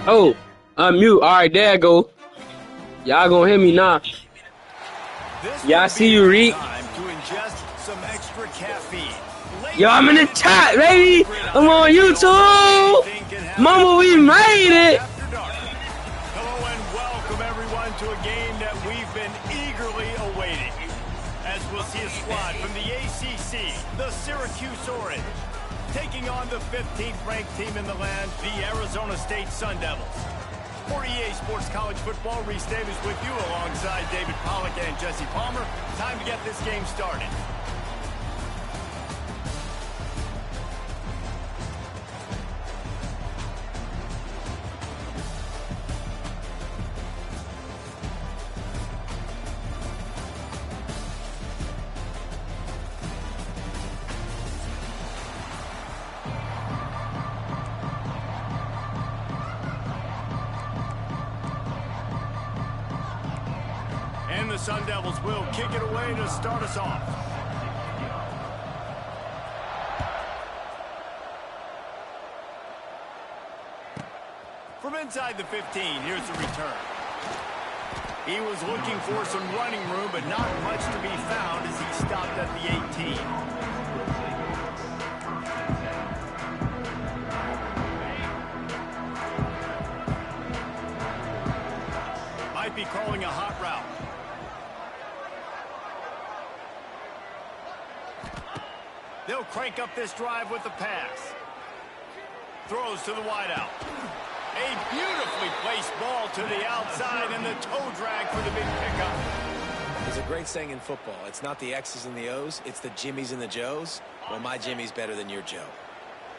Oh, unmute. All right, there I go. Y'all gonna hear me now. Yeah, I see you, Reek. Yo, I'm in the chat, baby. I'm on YouTube. Mama, we made it. Hello and welcome everyone to a game that we've been eagerly awaiting. As we'll see a squad from the ACC, the Syracuse Orange, taking on the 15th ranked team in the land, the Arizona State Sun Devils. For EA Sports College Football, Reese Davis with you alongside David Pollack and Jesse Palmer. Time to get this game started. And the Sun Devils will kick it away to start us off. From inside the 15, here's the return. He was looking for some running room, but not much to be found as he stopped at the 18. Might be calling a hot route. They'll crank up this drive with the pass. Throws to the wideout. A beautifully placed ball to the outside and the toe drag for the big pickup. There's a great saying in football. It's not the X's and the O's, it's the Jimmies and the Joes. Well, my Jimmy's better than your Joe.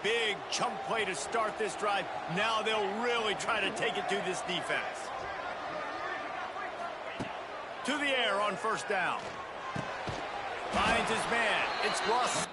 Big chunk play to start this drive. Now they'll really try to take it to this defense. To the air on first down. Finds his man. It's Russ.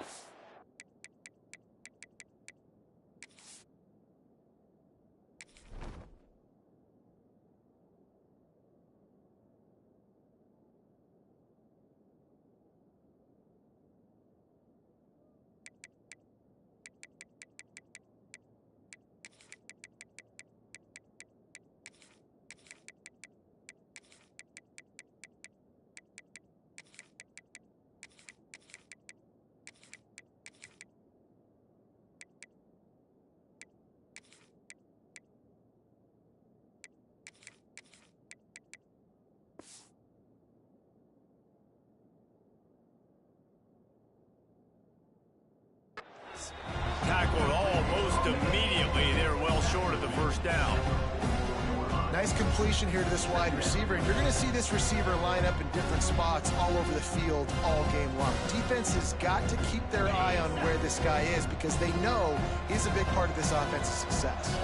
Tackled almost immediately. They're well short of the first down. Nice completion here to this wide receiver, and you're going to see this receiver line up in different spots all over the field all game long. Defense has got to keep their eye on where this guy is because they know he's a big part of this offense's success.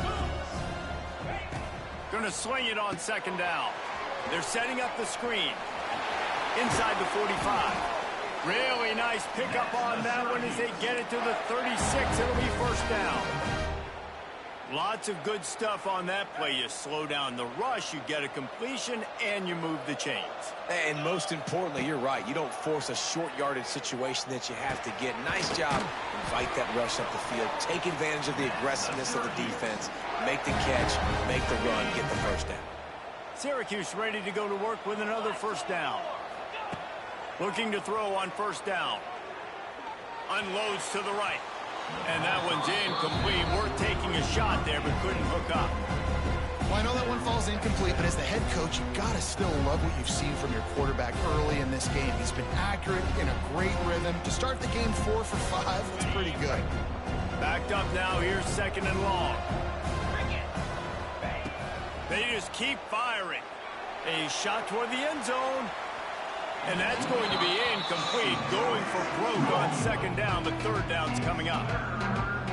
Going to swing it on second down. They're setting up the screen. Inside the 45. Really nice pickup on that one as they get it to the 36. It'll be first down. Lots of good stuff on that play. You slow down the rush, you get a completion, and you move the chains. And most importantly, you're right. You don't force a short yardage situation that you have to get. Nice job. Invite that rush up the field. Take advantage of the aggressiveness of the defense. Make the catch, make the run, get the first down. Syracuse ready to go to work with another first down. Looking to throw on first down. Unloads to the right. And that one's incomplete. Worth taking a shot there, but couldn't hook up. Well, I know that one falls incomplete, but as the head coach, you've got to still love what you've seen from your quarterback early in this game. He's been accurate, in a great rhythm. To start the game 4 for 5, it's pretty good. Backed up now. Here's second and long. They just keep firing. A shot toward the end zone. And that's going to be incomplete. Going for broke on second down, but third down's coming up.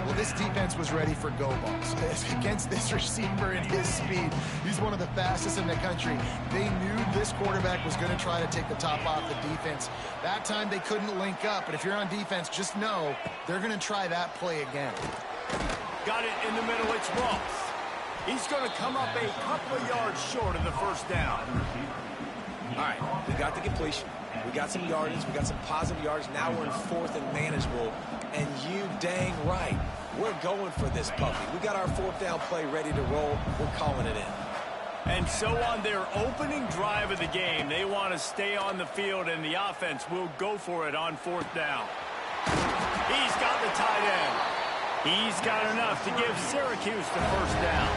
Well, this defense was ready for go balls. Against this receiver and his speed, he's one of the fastest in the country. They knew this quarterback was going to try to take the top off the defense. That time they couldn't link up, but if you're on defense, just know they're going to try that play again. Got it in the middle. It's Ross. He's going to come up a couple of yards short of the first down. All right, we got the completion. We got some yardage. We got some positive yards. Now we're in 4th and manageable. And you dang right, we're going for this puppy. We got our 4th down play ready to roll. We're calling it in. And so on their opening drive of the game, they want to stay on the field, and the offense will go for it on 4th down. He's got the tight end. He's got enough to give Syracuse the 1st down.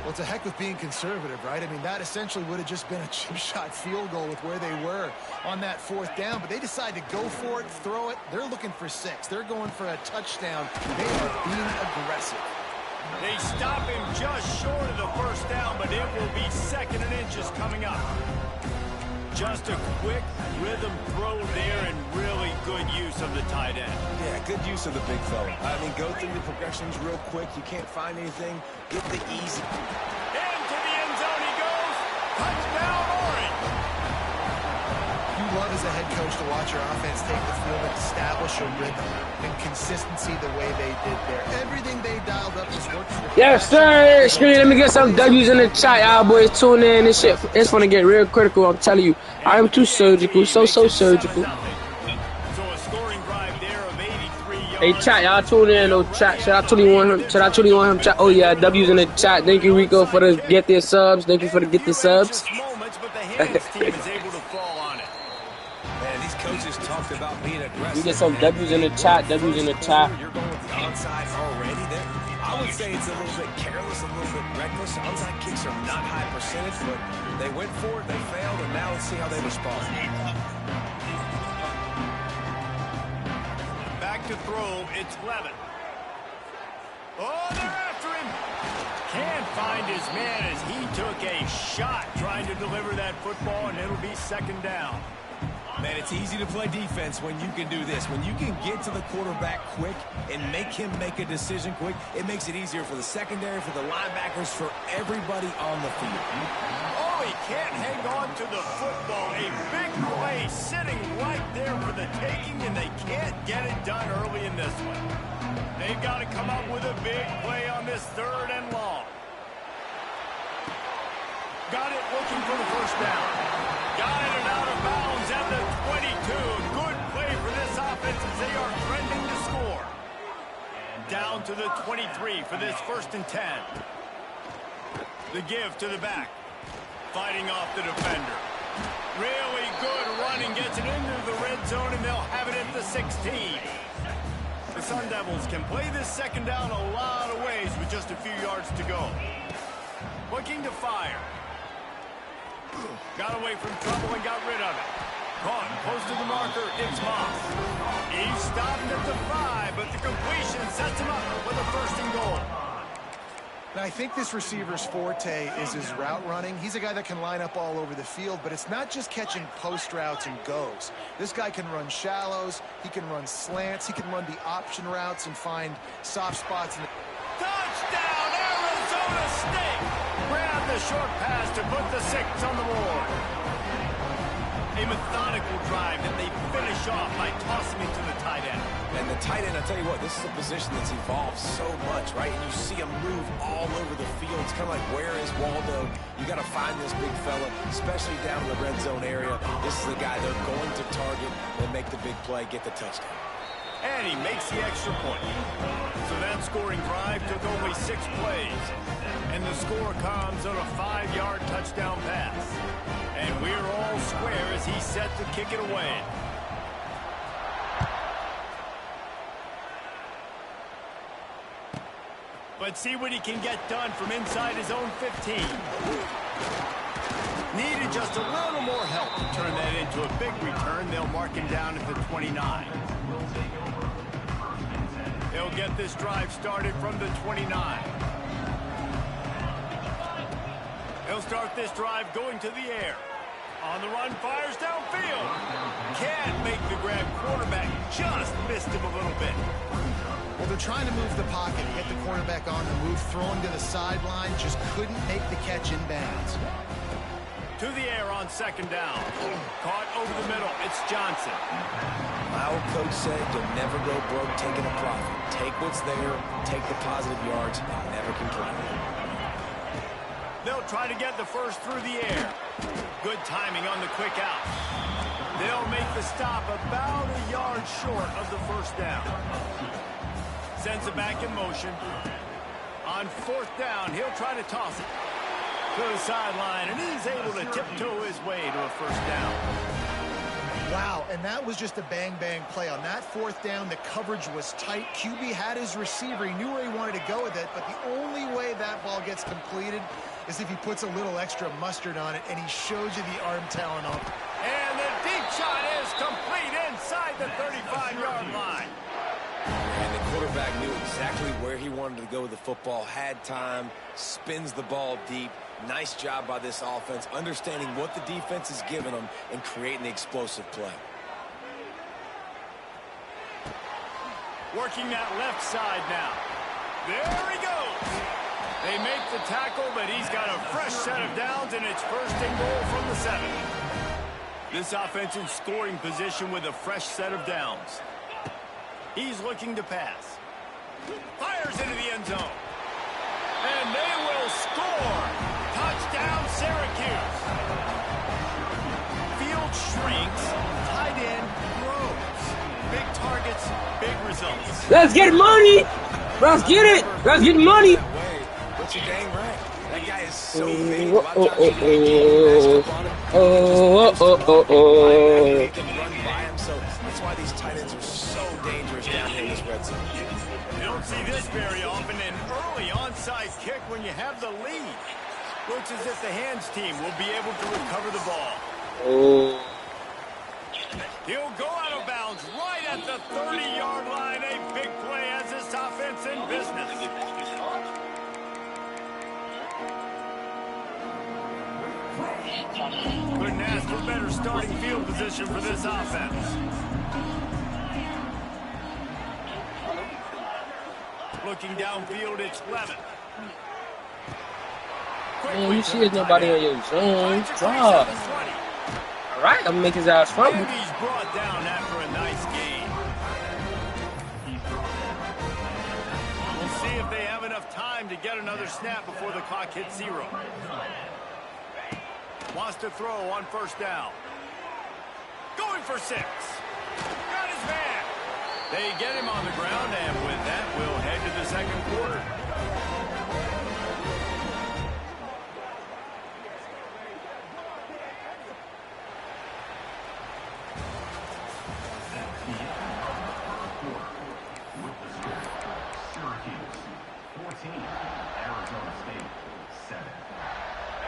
Well, it's a heck of being conservative, right? I mean, that essentially would have just been a chip shot field goal with where they were on that 4th down, but they decide to go for it, throw it. They're looking for 6. They're going for a touchdown. They are being aggressive. They stop him just short of the 1st down, but it will be 2nd and inches coming up. Just a quick rhythm throw there and really good use of the tight end. Yeah, good use of the big fella. I mean, go through the progressions real quick. You can't find anything. Get the easy. Into the end zone he goes. Touchdown, Orange. You love as a head coach to watch your offense take the field and establish a rhythm and consistency the way they did there. Everything they dialed up is working. Yes, sir. Screen, let me get some W's in the chat. Y'all boys tune in. This shit, it's gonna get real critical. I'm telling you. I am too surgical. So surgical. So a scoring drive there of 83 yards. Hey, chat. Y'all tune in. No chat. Should I truly want him? Chat. Oh, yeah. W's in the chat. Thank you, Rico, for the get their subs. Thank you for the get their subs. Moments, but the Hands team is able to fall on it. Man, these coaches talked about being aggressive. We get some W's in the chat. W's in the chat. You're going with the onside already. I would say it's a little bit careless, a little bit reckless. Onside kicks are not high percentage, but they went for it, they failed, and now let's see how they respond. Back to throw, it's Levin. Oh, they're after him. Can't find his man as he took a shot trying to deliver that football, and it'll be 2nd down. Man, it's easy to play defense when you can do this. When you can get to the quarterback quick and make him make a decision quick, it makes it easier for the secondary, for the linebackers, for everybody on the field. Oh, he can't hang on to the football. A big play sitting right there for the taking, and they can't get it done early in this one. They've got to come up with a big play on this 3rd and long. Got it looking for the 1st down. Got it and out of bounds at the 22. Good play for this offense as they are trending to score. Down to the 23 for this 1st and 10. The give to the back. Fighting off the defender. Really good running. Gets it into the red zone, and they'll have it at the 16. The Sun Devils can play this 2nd down a lot of ways with just a few yards to go. Looking to fire. Got away from trouble and got rid of it. Caught close to the marker, it's Moss. He stopped at the 5, but the completion sets him up with a 1st and goal. Now, I think this receiver's forte is his route running. He's a guy that can line up all over the field, but it's not just catching post routes and goes. This guy can run shallows, he can run slants, he can run the option routes and find soft spots. Touchdown, Arizona State! Grab the short pass to put the 6 on the board. A methodical drive that they finish off by tossing it to the tight end. And the tight end, I'll tell you what, this is a position that's evolved so much, right? And you see him move all over the field. It's kind of like, where is Waldo? You got to find this big fella, especially down in the red zone area. This is the guy they're going to target and make the big play, get the touchdown. And he makes the extra point. So that scoring drive took only 6 plays. And the score comes on a 5-yard touchdown pass. And we're all square as he's set to kick it away. But see what he can get done from inside his own 15. Needed just a little more help to turn that into a big return. They'll mark him down at the 29. They'll get this drive started from the 29. They'll start this drive going to the air. On the run, fires downfield. Can't make the grab. Quarterback just missed him a little bit. Well, they're trying to move the pocket, get the quarterback on the move, throw him to the sideline, just couldn't make the catch in bounds. To the air on 2nd down. Caught over the middle. It's Johnson. My old coach said you'll never go broke taking a profit. Take what's there, take the positive yards, and never complain. They'll try to get the first through the air. Good timing on the quick out. They'll make the stop about a yard short of the first down. Sends it back in motion. On fourth down, he'll try to toss it to the sideline, and he's able to tiptoe his way to a first down. Wow, and that was just a bang-bang play. On that fourth down, the coverage was tight. QB had his receiver. He knew where he wanted to go with it, but the only way that ball gets completed is if he puts a little extra mustard on it, and he shows you the arm talent on it. And the deep shot is complete inside the 35-yard line. And the quarterback knew exactly where he wanted to go with the football, had time, spins the ball deep. Nice job by this offense, understanding what the defense is giving them and creating the explosive play. Working that left side now. There he goes. They make the tackle, but he's got a fresh set of downs, and it's first and goal from the 7. This offense in scoring position with a fresh set of downs. He's looking to pass. Fires into the end zone. And they will score. Touchdown, Syracuse. Field shrinks. Tight end grows. Big targets, big results. Let's get money. Let's get it. Let's get money. But you're dang right. That guy is so big. He can run by him, so that's why these tight ends are so dangerous down here in this red zone. You don't see this very often, an early onside kick when you have the lead. Looks as if the hands team will be able to recover the ball. He'll go out of bounds right at the 30-yard line. A big play as this offense in business. Couldn't ask for better starting field position for this offense. Looking downfield, it's Levin. Man, you see there's nobody on your zone. Drop. All right, I'm gonna make his ass fumble. And he's brought down after a nice gain. We'll see if they have enough time to get another snap before the clock hits 0. Wants to throw on first down. Going for 6. Got his man. They get him on the ground, and with that, we'll head to the second quarter.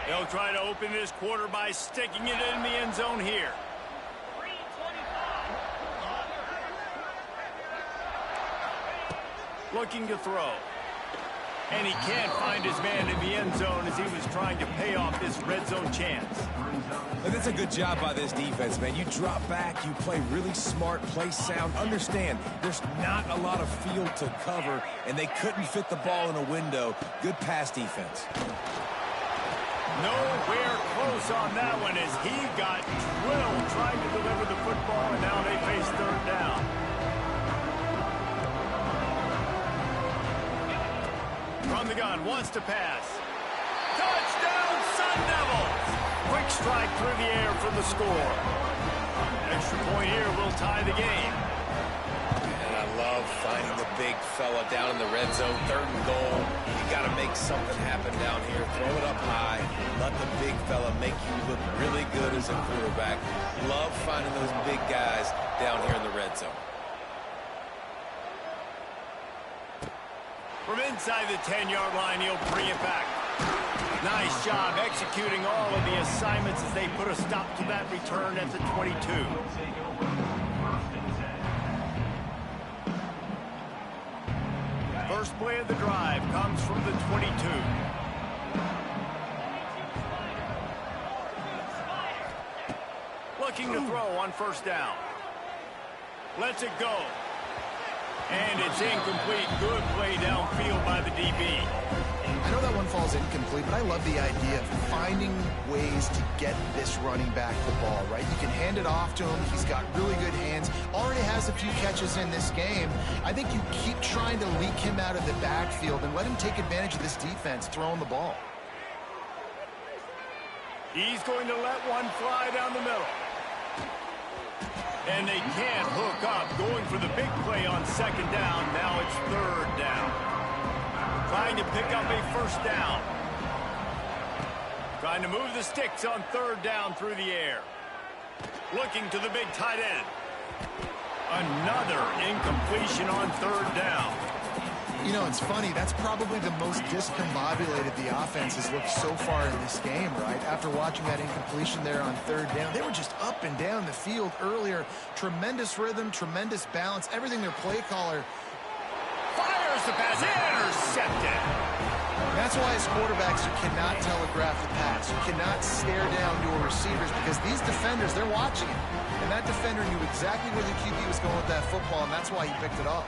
They'll try to open this quarter by sticking it in the end zone here. Looking to throw. And he can't find his man in the end zone as he was trying to pay off this red zone chance. And that's a good job by this defense, man. You drop back, you play really smart, play sound. Understand, there's not a lot of field to cover, and they couldn't fit the ball in a window. Good pass defense. Nowhere close on that one as he got drilled trying to deliver the football, and now they face third down. From the gun, wants to pass. Touchdown, Sun Devils! Quick strike through the air for the score. Extra point here will tie the game. And I love finding the big fella down in the red zone. 3rd and goal. You got to make something happen down here. Throw it up high. Let the big fella make you look really good as a quarterback. Love finding those big guys down here in the red zone. From inside the 10-yard line, he'll bring it back. Nice job executing all of the assignments as they put a stop to that return at the 22. First play of the drive comes from the 22. Looking to throw on first down. Lets it go. And it's incomplete. Good play downfield by the DB. I know that one falls incomplete, but I love the idea of finding ways to get this running back the ball, right? You can hand it off to him. He's got really good hands. Already has a few catches in this game. I think you keep trying to leak him out of the backfield and let him take advantage of this defense throwing the ball. He's going to let one fly down the middle. And they can't hook up, going for the big play on second down. Now it's third down. Trying to pick up a first down. Trying to move the sticks on third down through the air. Looking to the big tight end. Another incompletion on third down. You know, it's funny. That's probably the most discombobulated the offense has looked so far in this game, right? After watching that incompletion there on third down, they were just up and down the field earlier. Tremendous rhythm, tremendous balance, everything their play caller. Fires the pass, intercepted. That's why as quarterbacks, you cannot telegraph the pass. You cannot stare down your receivers because these defenders, they're watching it. And that defender knew exactly where the QB was going with that football, and that's why he picked it off.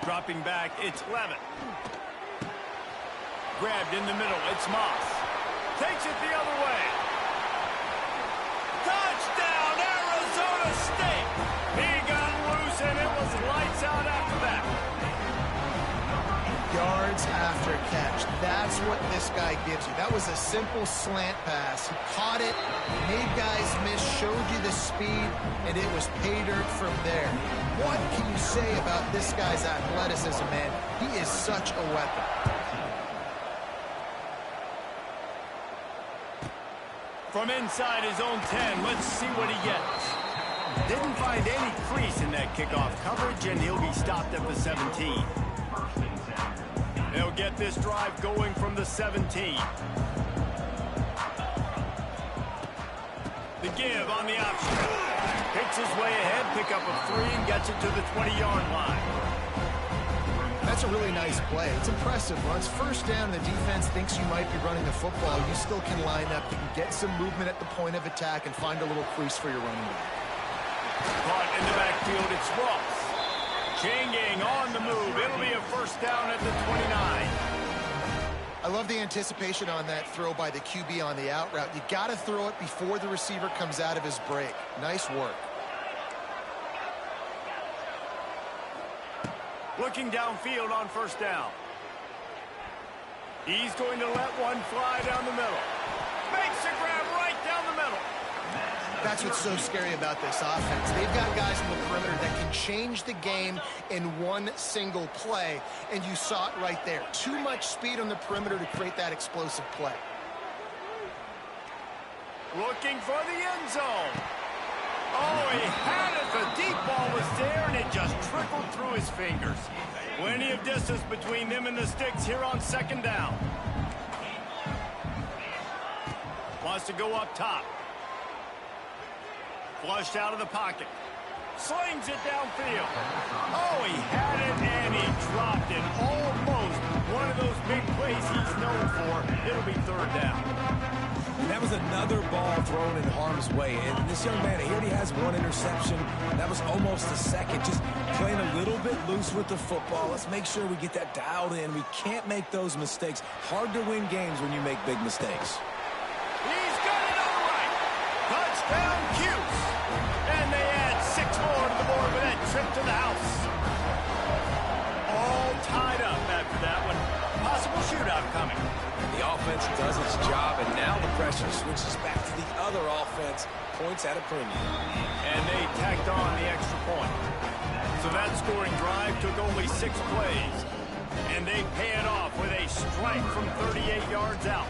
Dropping back, it's Levitt. Grabbed in the middle, it's Moss. Takes it the other way. Touchdown, Arizona State! He got loose, and it was lights out after that. Yards after catch. That's what this guy gives you. That was a simple slant pass. He caught it, made guys miss, showed you the speed, and it was pay dirt from there. What can you say about this guy's athleticism, man? He is such a weapon. From inside his own 10, let's see what he gets. Didn't find any crease in that kickoff coverage, and he'll be stopped at the 17. They'll get this drive going from the 17. The give on the option. Picks his way ahead, pick up a 3, and gets it to the 20-yard line. That's a really nice play. It's impressive. Once first down and the defense thinks you might be running the football, you still can line up. You can get some movement at the point of attack and find a little crease for your running back. Caught in the backfield, it's Ross. Chain gang on the move. It'll be a first down at the 29. I love the anticipation on that throw by the QB on the out route. You got to throw it before the receiver comes out of his break. Nice work. Looking downfield on first down. He's going to let one fly down the middle. Makes a grab right down the middle. That's what's so scary about this offense. They've got guys on the perimeter that can change the game in one single play, and you saw it right there. Too much speed on the perimeter to create that explosive play. Looking for the end zone. Oh, he had it. The deep ball was there, and it just trickled through his fingers. Plenty of distance between them and the sticks here on second down. Wants to go up top. Flushed out of the pocket. Slings it downfield. Oh, he had it, and he dropped it. Almost one of those big plays he's known for. It'll be third down. And that was another ball thrown in harm's way. And this young man, he already has one interception. That was almost a second. Just playing a little bit loose with the football. Let's make sure we get that dialed in. We can't make those mistakes. Hard to win games when you make big mistakes. He's got it on the right. Touchdown, Cuse. And they add 6 more to the board with that trip to the house. All tied up after that one. Possible shootout coming. The offense does its job, and now the pressure switches back to the other offense. Points at a premium. And they tacked on the extra point. So that scoring drive took only 6 plays. And they pay it off with a strike from 38 yards out.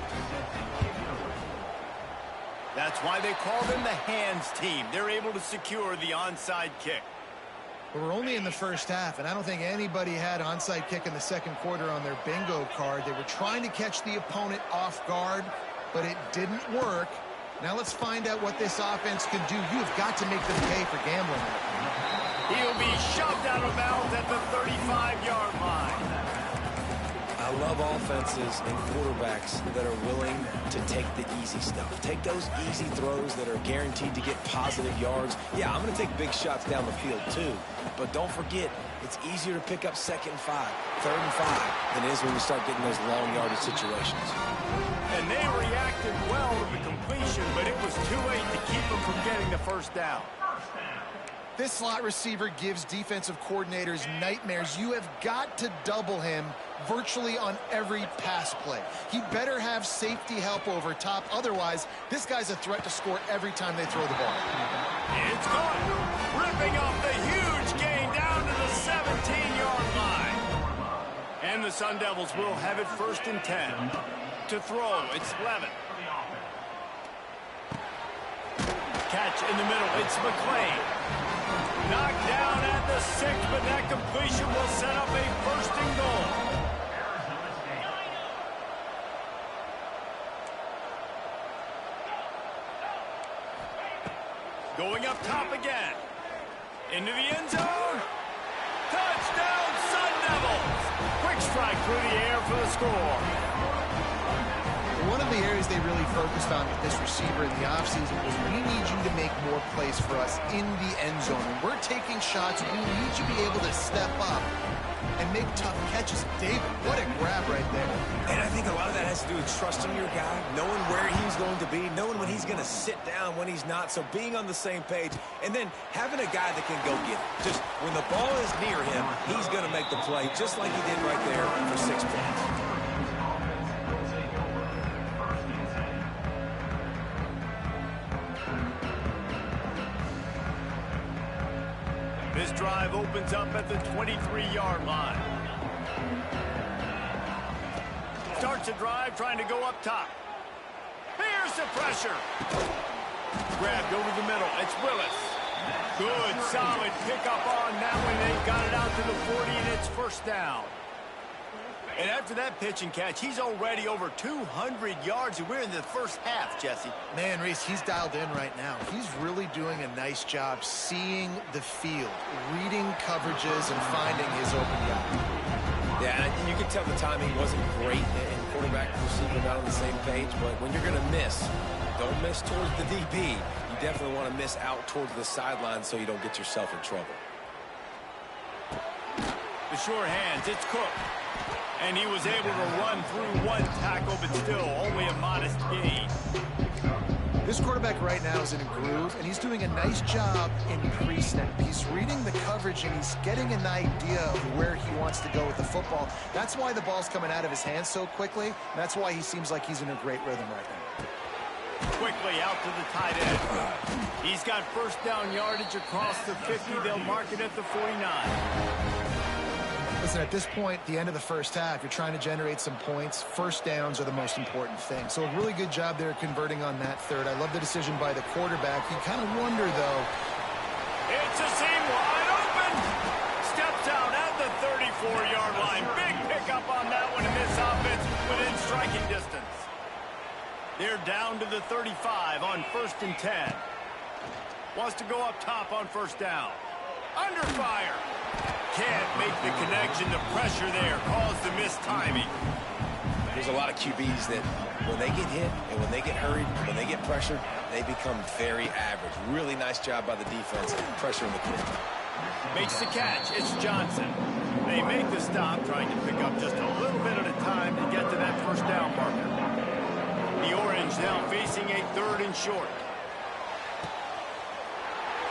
That's why they call them the hands team. They're able to secure the onside kick. We're only in the first half, and I don't think anybody had onside kick in the second quarter on their bingo card. They were trying to catch the opponent off guard, but it didn't work. Now let's find out what this offense can do. You've got to make them pay for gambling. He'll be shoved out of bounds at the 35-yard line. I love offenses and quarterbacks that are willing to take the easy stuff. Take those easy throws that are guaranteed to get positive yards. Yeah, I'm going to take big shots down the field too. But don't forget, it's easier to pick up 2nd and 5, 3rd and 5 than it is when we start getting those long yardage situations. And they reacted well to the completion, but it was too late to keep them from getting the first down. This slot receiver gives defensive coordinators nightmares. You have got to double him virtually on every pass play. He better have safety help over top. Otherwise, this guy's a threat to score every time they throw the ball. It's caught. Ripping off the huge gain down to the 17-yard line. And the Sun Devils will have it 1st and 10. To throw, it's Levin. Catch in the middle, it's McClain. Knocked down at the 6, but that completion will set up a 1st and goal. Going up top again. Into the end zone. Touchdown, Sun Devils. Quick strike through the air for the score. One of the areas they really focused on with this receiver in the offseason was we need you to make more plays for us in the end zone. When we're taking shots, we need you to be able to step up and make tough catches. David, what a grab right there. And I think a lot of that has to do with trusting your guy, knowing where he's going to be, knowing when he's going to sit down, when he's not, so being on the same page, and then having a guy that can go get it. Just when the ball is near him, he's going to make the play, just like he did right there for 6 points. This drive opens up at the 23-yard line. Starts a drive trying to go up top. Here's the pressure. Grabbed over the middle. It's Willis. Good, solid pickup on that one. They've got it out to the 40, and it's 1st down. And after that pitch and catch, he's already over 200 yards, and we're in the 1st half, Jesse. Man, Reese, he's dialed in right now. He's really doing a nice job seeing the field, reading coverages, and finding his open guy. Yeah, and you can tell the timing wasn't great, and quarterback and receiver not on the same page, but when you're going to miss, don't miss towards the DB. You definitely want to miss out towards the sideline so you don't get yourself in trouble. The sure hands, it's Cook. And he was able to run through one tackle, but still only a modest gain. This quarterback right now is in a groove, and he's doing a nice job in pre-snap. He's reading the coverage, and he's getting an idea of where he wants to go with the football. That's why the ball's coming out of his hands so quickly, and that's why he seems like he's in a great rhythm right now. Quickly out to the tight end. He's got 1st down yardage across the 50. They'll mark it at the 49. Listen, at this point, the end of the 1st half, you're trying to generate some points. 1st downs are the most important thing. So a really good job there converting on that 3rd. I love the decision by the quarterback. You kind of wonder, though. It's a seam wide open. Steps out at the 34-yard line. Big pickup on that one in this offense within striking distance. They're down to the 35 on 1st and 10. Wants to go up top on 1st down. Under fire. Can't make the connection. The pressure there caused the missed timing. There's a lot of QBs that when they get hit and when they get hurried, when they get pressured, they become very average. Really nice job by the defense pressuring the quarterback. Makes the catch. It's Johnson. They make the stop, trying to pick up just a little bit at a time to get to that 1st down marker. The Orange now facing a 3rd and short.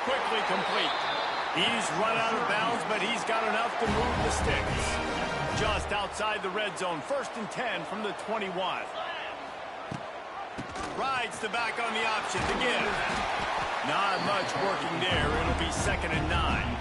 Quickly complete. He's run out of bounds, but he's got enough to move the sticks. Just outside the red zone, 1st and 10 from the 21. Rides the back on the option to give. Not much working there. It'll be 2nd and 9.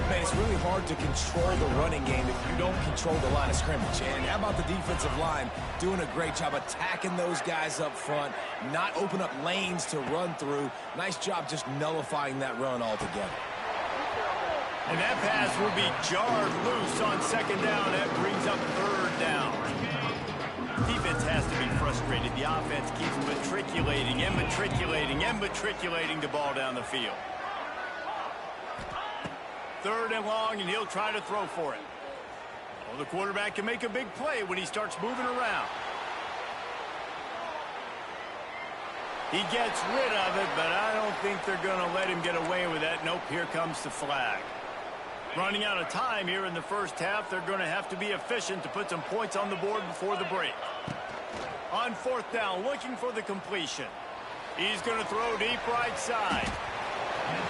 Man, it's really hard to control the running game if you don't control the line of scrimmage. And how about the defensive line doing a great job attacking those guys up front, not open up lanes to run through. Nice job just nullifying that run altogether. And that pass will be jarred loose on 2nd down. That brings up 3rd down. Defense has to be frustrated. The offense keeps matriculating and matriculating and matriculating the ball down the field. 3rd and long, and he'll try to throw for it. Well, the quarterback can make a big play when he starts moving around. He gets rid of it, but I don't think they're going to let him get away with that. Nope, here comes the flag. Running out of time here in the 1st half, they're going to have to be efficient to put some points on the board before the break. On 4th down, looking for the completion. He's going to throw deep right side.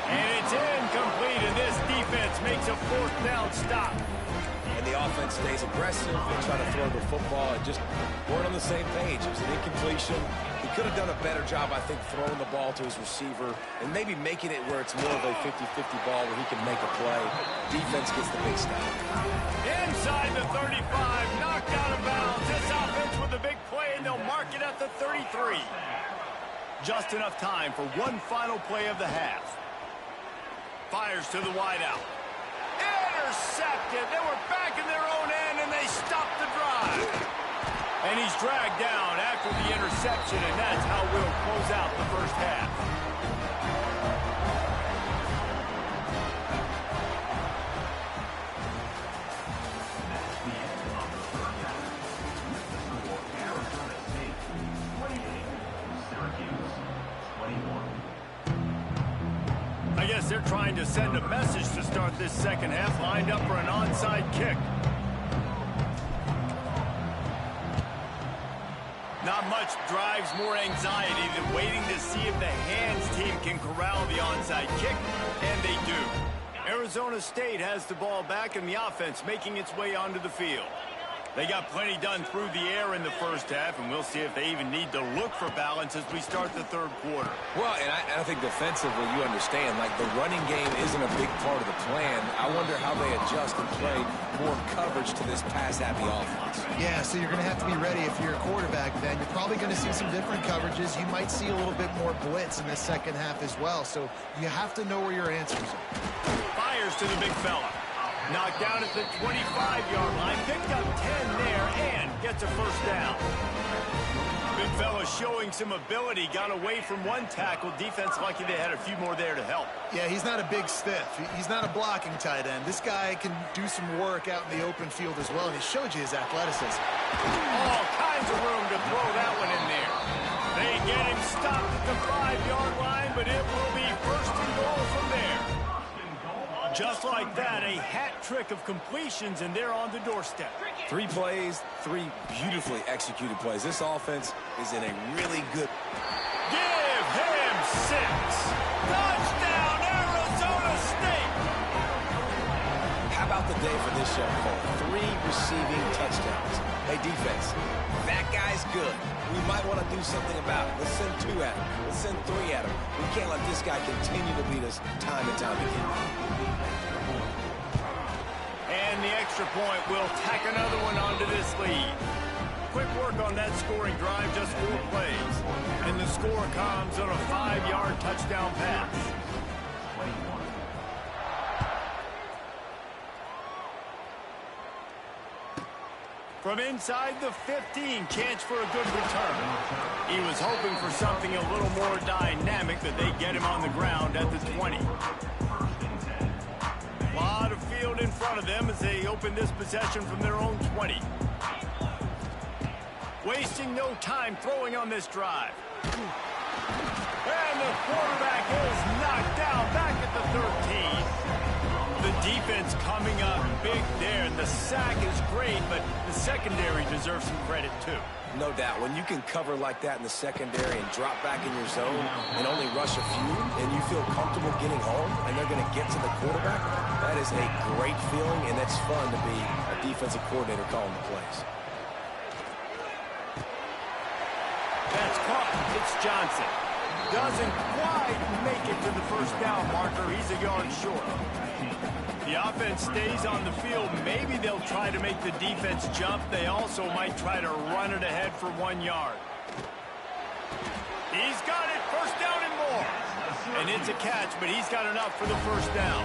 And it's incomplete, and this defense makes a 4th down stop. And the offense stays aggressive. They try to throw the football and just weren't on the same page. It was an incompletion. He could have done a better job, I think, throwing the ball to his receiver and maybe making it where it's more of a 50-50 ball where he can make a play. Defense gets the big stop. Inside the 35, knocked out of bounds. This offense with a big play, and they'll mark it at the 33. Just enough time for one final play of the half. Fires to the wideout. Intercepted. They were back in their own end, and they stopped the drive. And he's dragged down after the interception, and that's how we'll close out the first half. I guess they're trying to send a message to start this second half, lined up for an onside kick. Not much drives more anxiety than waiting to see if the hands team can corral the onside kick, and they do. Arizona State has the ball back and the offense making its way onto the field. They got plenty done through the air in the first half, and we'll see if they even need to look for balance as we start the third quarter. Well, and I think defensively, you understand, like the running game isn't a big part of the plan. I wonder how they adjust and play more coverage to this pass-happy offense. Yeah, so you're going to have to be ready if you're a quarterback then. You're probably going to see some different coverages. You might see a little bit more blitz in the second half as well, so you have to know where your answers are. Fires to the big fella. Knocked down at the 25-yard line, picked up 10 there, and gets a first down. Big fella showing some ability, got away from one tackle. Defense lucky they had a few more there to help. Yeah, he's not a big stiff. He's not a blocking tight end. This guy can do some work out in the open field as well, and he showed you his athleticism. All kinds of room to throw that one in there. They get him stopped at the 5-yard line, but it will be first and goal from there. Just like that, a hat trick of completions, and they're on the doorstep. 3 plays, 3 beautifully executed plays. This offense is in a really good... Give him 6. Touchdown, Arizona State. How about the day for this young fella? 3 receiving touchdowns. Hey, defense, that guy's good. We might want to do something about it. Let's send 2 at him. Let's send 3 at him. We can't let this guy continue to beat us time and time again. And the extra point will tack another one onto this lead. Quick work on that scoring drive, just 4 plays. And the score comes on a 5-yard touchdown pass. From inside the 15, chance for a good return. He was hoping for something a little more dynamic, but they get him on the ground at the 20. A lot of field in front of them as they open this possession from their own 20. Wasting no time throwing on this drive. And the quarterback is knocked down back at the 13. The defense coming up big there, and the sack is great, but the secondary deserves some credit too. No doubt. When you can cover like that in the secondary and drop back in your zone and only rush a few, and you feel comfortable getting home, and they're going to get to the quarterback, that is a great feeling, and it's fun to be a defensive coordinator calling the plays. That's caught. It's Johnson. Doesn't quite make it to the first down marker. He's a yard short. The offense stays on the field. Maybe they'll try to make the defense jump. They also might try to run it ahead for 1 yard. He's got it. First down and more. And it's a catch, but he's got enough for the first down.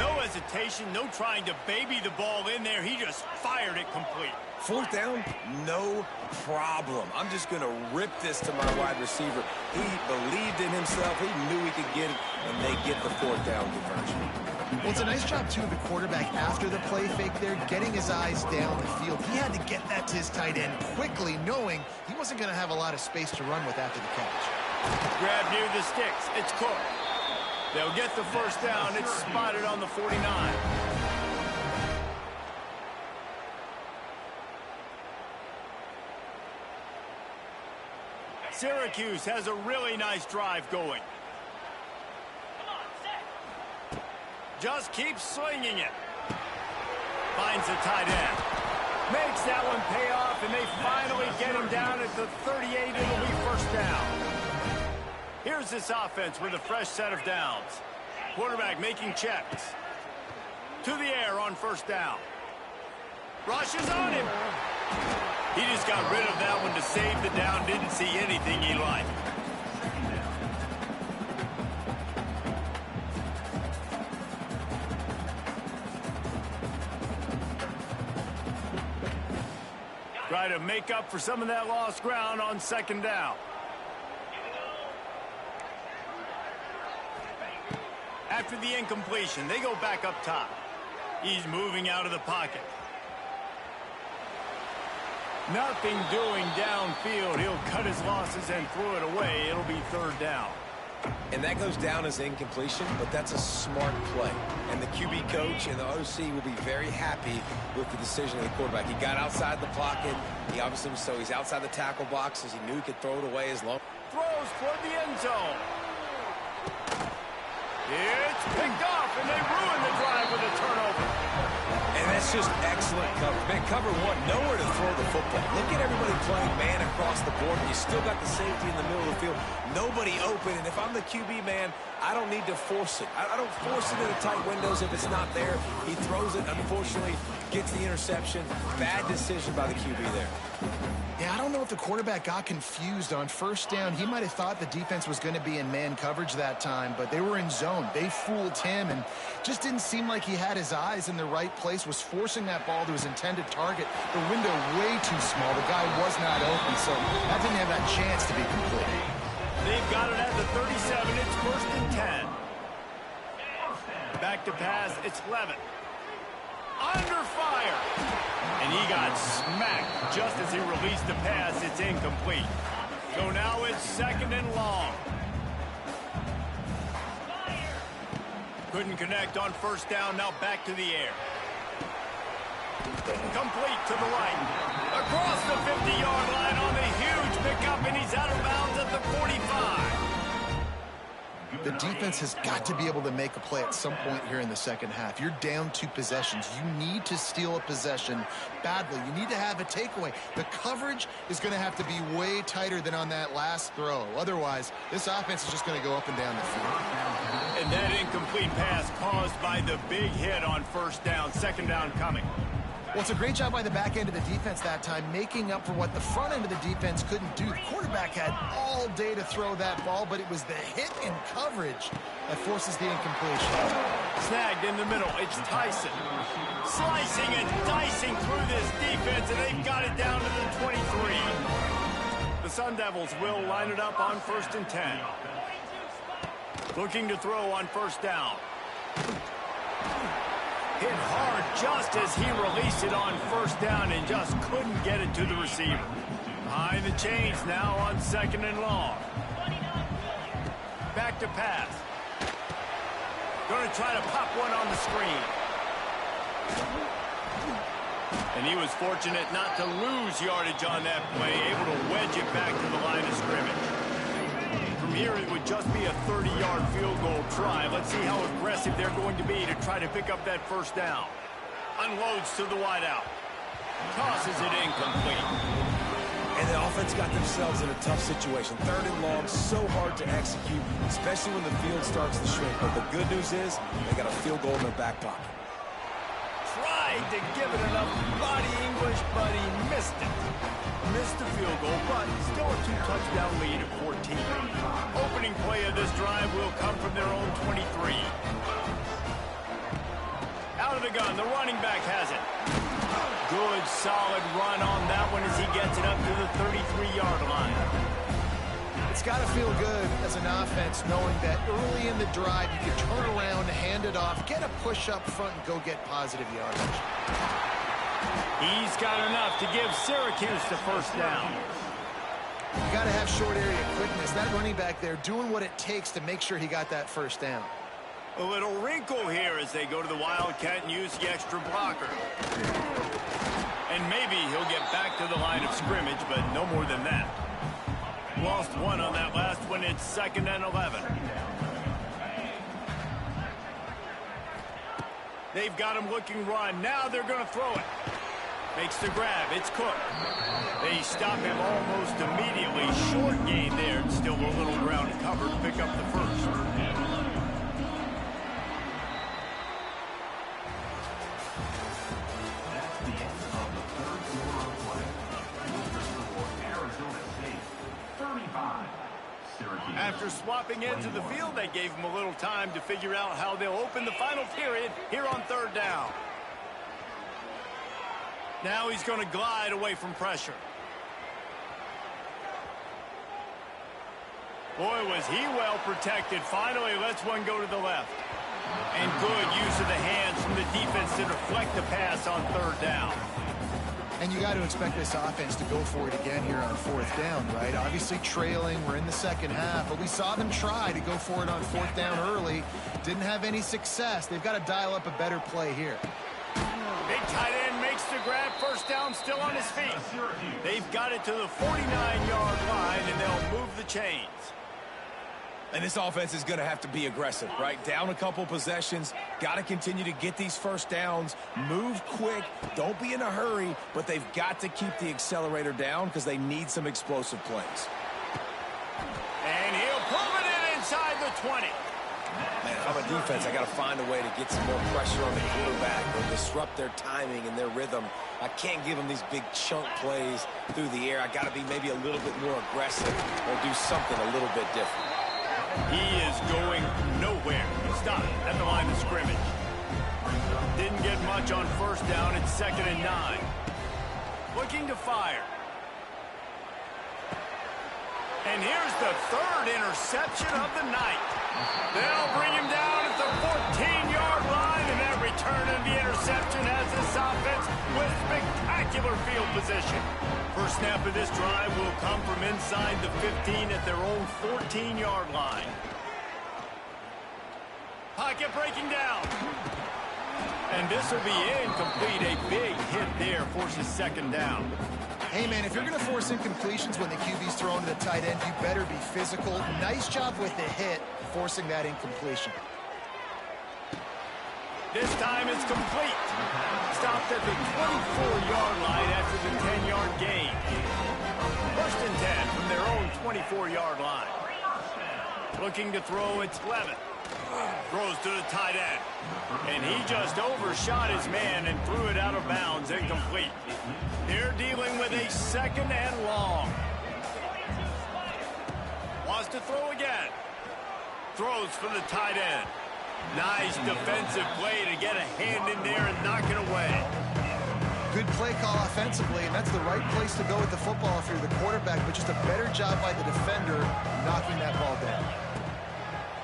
No hesitation, no trying to baby the ball in there. He just fired it complete. 4th down, no problem. I'm just going to rip this to my wide receiver. He believed in himself. He knew he could get it, and they get the 4th down conversion. Well, it's a nice job, too, of the quarterback after the play fake there, getting his eyes down the field. He had to get that to his tight end quickly, knowing he wasn't going to have a lot of space to run with after the catch. Grab near the sticks. It's Cook. They'll get the first down. It's spotted on the 49. Syracuse has a really nice drive going. just keeps slinging it. Finds the tight end. Makes that one pay off, and they finally get him down at the 38. It'll be first down. Here's this offense with a fresh set of downs. Quarterback making checks. To the air on first down. Rushes on him. He just got rid of that one to save the down. Didn't see anything he liked. Try to make up for some of that lost ground on second down. After the incompletion, they go back up top. He's moving out of the pocket. Nothing doing downfield. He'll cut his losses and throw it away. It'll be third down. And that goes down as incompletion, but that's a smart play. And the QB coach and the OC will be very happy with the decision of the quarterback. He got outside the pocket. He obviously, so he's outside the tackle box as he knew he could throw it away as long. Throws toward the end zone. It's picked off, and they ruin the drive with a turnover. And that's just excellent coverage. Man, cover one, nowhere to throw the football. Look at everybody playing man across the board. You still got the safety in the middle of the field. Nobody open, and if I'm the QB, man, I don't need to force it. I don't force it into tight windows if it's not there. He throws it, unfortunately, gets the interception. Bad decision by the QB there. Yeah, I don't know if the quarterback got confused on first down. He might have thought the defense was going to be in man coverage that time, but they were in zone. They fooled him and just didn't seem like he had his eyes in the right place, was forcing that ball to his intended target. The window way too small. The guy was not open, so that didn't have that chance to be complete. They've got it at the 37. It's first and 10. Back to pass. It's Levitt. Under fire. And he got smacked just as he released the pass. It's incomplete. So now it's second and long. Couldn't connect on first down. Now back to the air. Complete to the right. Across the 50-yard line on the huge pickup, and he's out of bounds at the 45. The defense has got to be able to make a play at some point here in the second half. You're down 2 possessions. You need to steal a possession badly. You need to have a takeaway. The coverage is going to have to be way tighter than on that last throw. Otherwise, this offense is just going to go up and down the field. And that incomplete pass caused by the big hit on first down. Second down coming. Well, it's a great job by the back end of the defense that time, making up for what the front end of the defense couldn't do. The quarterback had all day to throw that ball, but it was the hit and coverage that forces the incompletion. Snagged in the middle. It's Tyson. Slicing and dicing through this defense, and they've got it down to the 23. The Sun Devils will line it up on first and 10. Looking to throw on first down. Hit hard just as he released it on first down and just couldn't get it to the receiver. Behind the chains now on second and long. Back to pass. Going to try to pop one on the screen. And he was fortunate not to lose yardage on that play, able to wedge it back to the line of scrimmage. From here, it would just be a 30-yard field goal try. Let's see how aggressive they're going to be to try to pick up that first down. Unloads to the wideout. Tosses it incomplete. And the offense got themselves in a tough situation. Third and long, so hard to execute, especially when the field starts to shrink. But the good news is they got a field goal in their back pocket. Tried to give it enough body English, but he missed it. Missed the field goal, but still a 2-touchdown lead at 14. Opening play of this drive will come from their own 23. Out of the gun, the running back has it. Good, solid run on that one as he gets it up to the 33-yard line. It's got to feel good as an offense knowing that early in the drive you can turn around, hand it off, get a push up front, and go get positive yardage. He's got enough to give Syracuse the first down. You got to have short area quickness. That running back there doing what it takes to make sure he got that first down. A little wrinkle here as they go to the Wildcat and use the extra blocker. And maybe he'll get back to the line of scrimmage, but no more than that. Lost one on that last one. It's second and 11. They've got him looking run. Now they're going to throw it. Makes the grab. It's Cook. They stop him almost immediately. Short gain there. And still a little ground to cover to pick up the first. That's the end of the third quarter of play. Arizona State, 35. Syracuse. After swapping ends of the field, they gave him a little time to figure out how they'll open the final period here on third down. Now he's going to glide away from pressure. Boy, was he well protected. Finally lets one go to the left. And good use of the hands from the defense to deflect the pass on third down. And you got to expect this offense to go for it again here on fourth down, right? Obviously trailing, we're in the second half, but we saw them try to go for it on fourth down early. Didn't have any success. They've got to dial up a better play here. Big tight end makes the grab. First down, still on his feet. They've got it to the 49-yard line, and they'll move the chains. And this offense is going to have to be aggressive, right? Down a couple possessions, got to continue to get these first downs, move quick, don't be in a hurry, but they've got to keep the accelerator down because they need some explosive plays. And he'll pull it in inside the 20. Man, if I'm a defense, I got to find a way to get some more pressure on the quarterback or disrupt their timing and their rhythm. I can't give them these big chunk plays through the air. I got to be maybe a little bit more aggressive or do something a little bit different. He is going nowhere. Stop at the line of scrimmage. Didn't get much on first down. It's 2nd and 9. Looking to fire. And here's the third interception of the night. They'll bring him down at the 14-yard line, and that return of the interception has this offense with spectacular field position. First snap of this drive will come from inside the 15 at their own 14-yard line. Pocket breaking down. And this will be incomplete. A big hit there forces second down. Hey, man, if you're going to force incompletions when the QB's thrown to the tight end, you better be physical. Nice job with the hit, forcing that incompletion. This time it's complete. Stopped at the 24-yard line after the 10-yard gain. 1st and 10 from their own 24-yard line. Looking to throw, it's Levitt. Throws to the tight end. And he just overshot his man and threw it out of bounds, incomplete. They're dealing with a 2nd and long. Wants to throw again. Throws for the tight end. Nice defensive play to get a hand in there and knock it away. Good play call offensively, and that's the right place to go with the football if you're the quarterback, but just a better job by the defender knocking that ball down.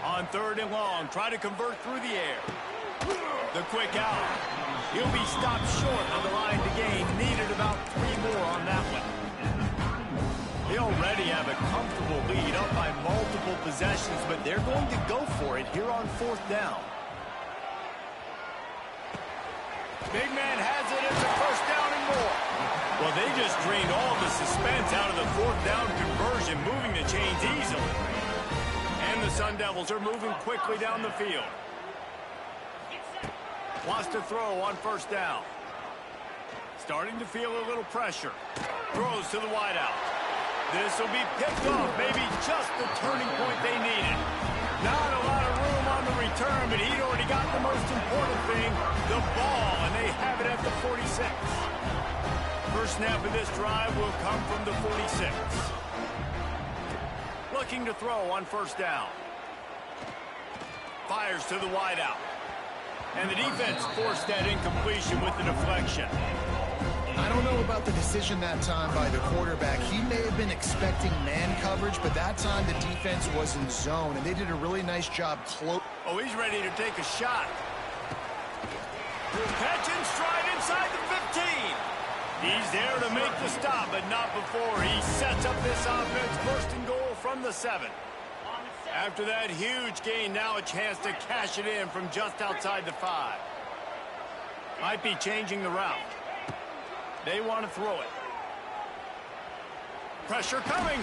On 3rd and long, try to convert through the air. The quick out. He'll be stopped short of the line to gain. Needed about 3 more on that one. They already have a comfortable lead up by multiple possessions, but they're going to go for it here on 4th down. Big man has it. It's a 1st down and more. Well, they just drained all the suspense out of the 4th down conversion, moving the chains easily. And the Sun Devils are moving quickly down the field. Wants to throw on 1st down. Starting to feel a little pressure. Throws to the wideout. This will be picked off, maybe just the turning point they needed. Not a lot of room on the return, but he'd already got the most important thing, the ball, and they have it at the 46. First snap of this drive will come from the 46. Looking to throw on 1st down. Fires to the wideout. And the defense forced that incompletion with the deflection. I don't know about the decision that time by the quarterback. He may have been expecting man coverage, but that time the defense was in zone, and they did a really nice job close. Oh, he's ready to take a shot. Catch and stride inside the 15. He's there to make the stop, but not before he sets up this offense. 1st and goal from the 7. After that huge gain, now a chance to cash it in from just outside the 5. Might be changing the route. They want to throw it. Pressure coming.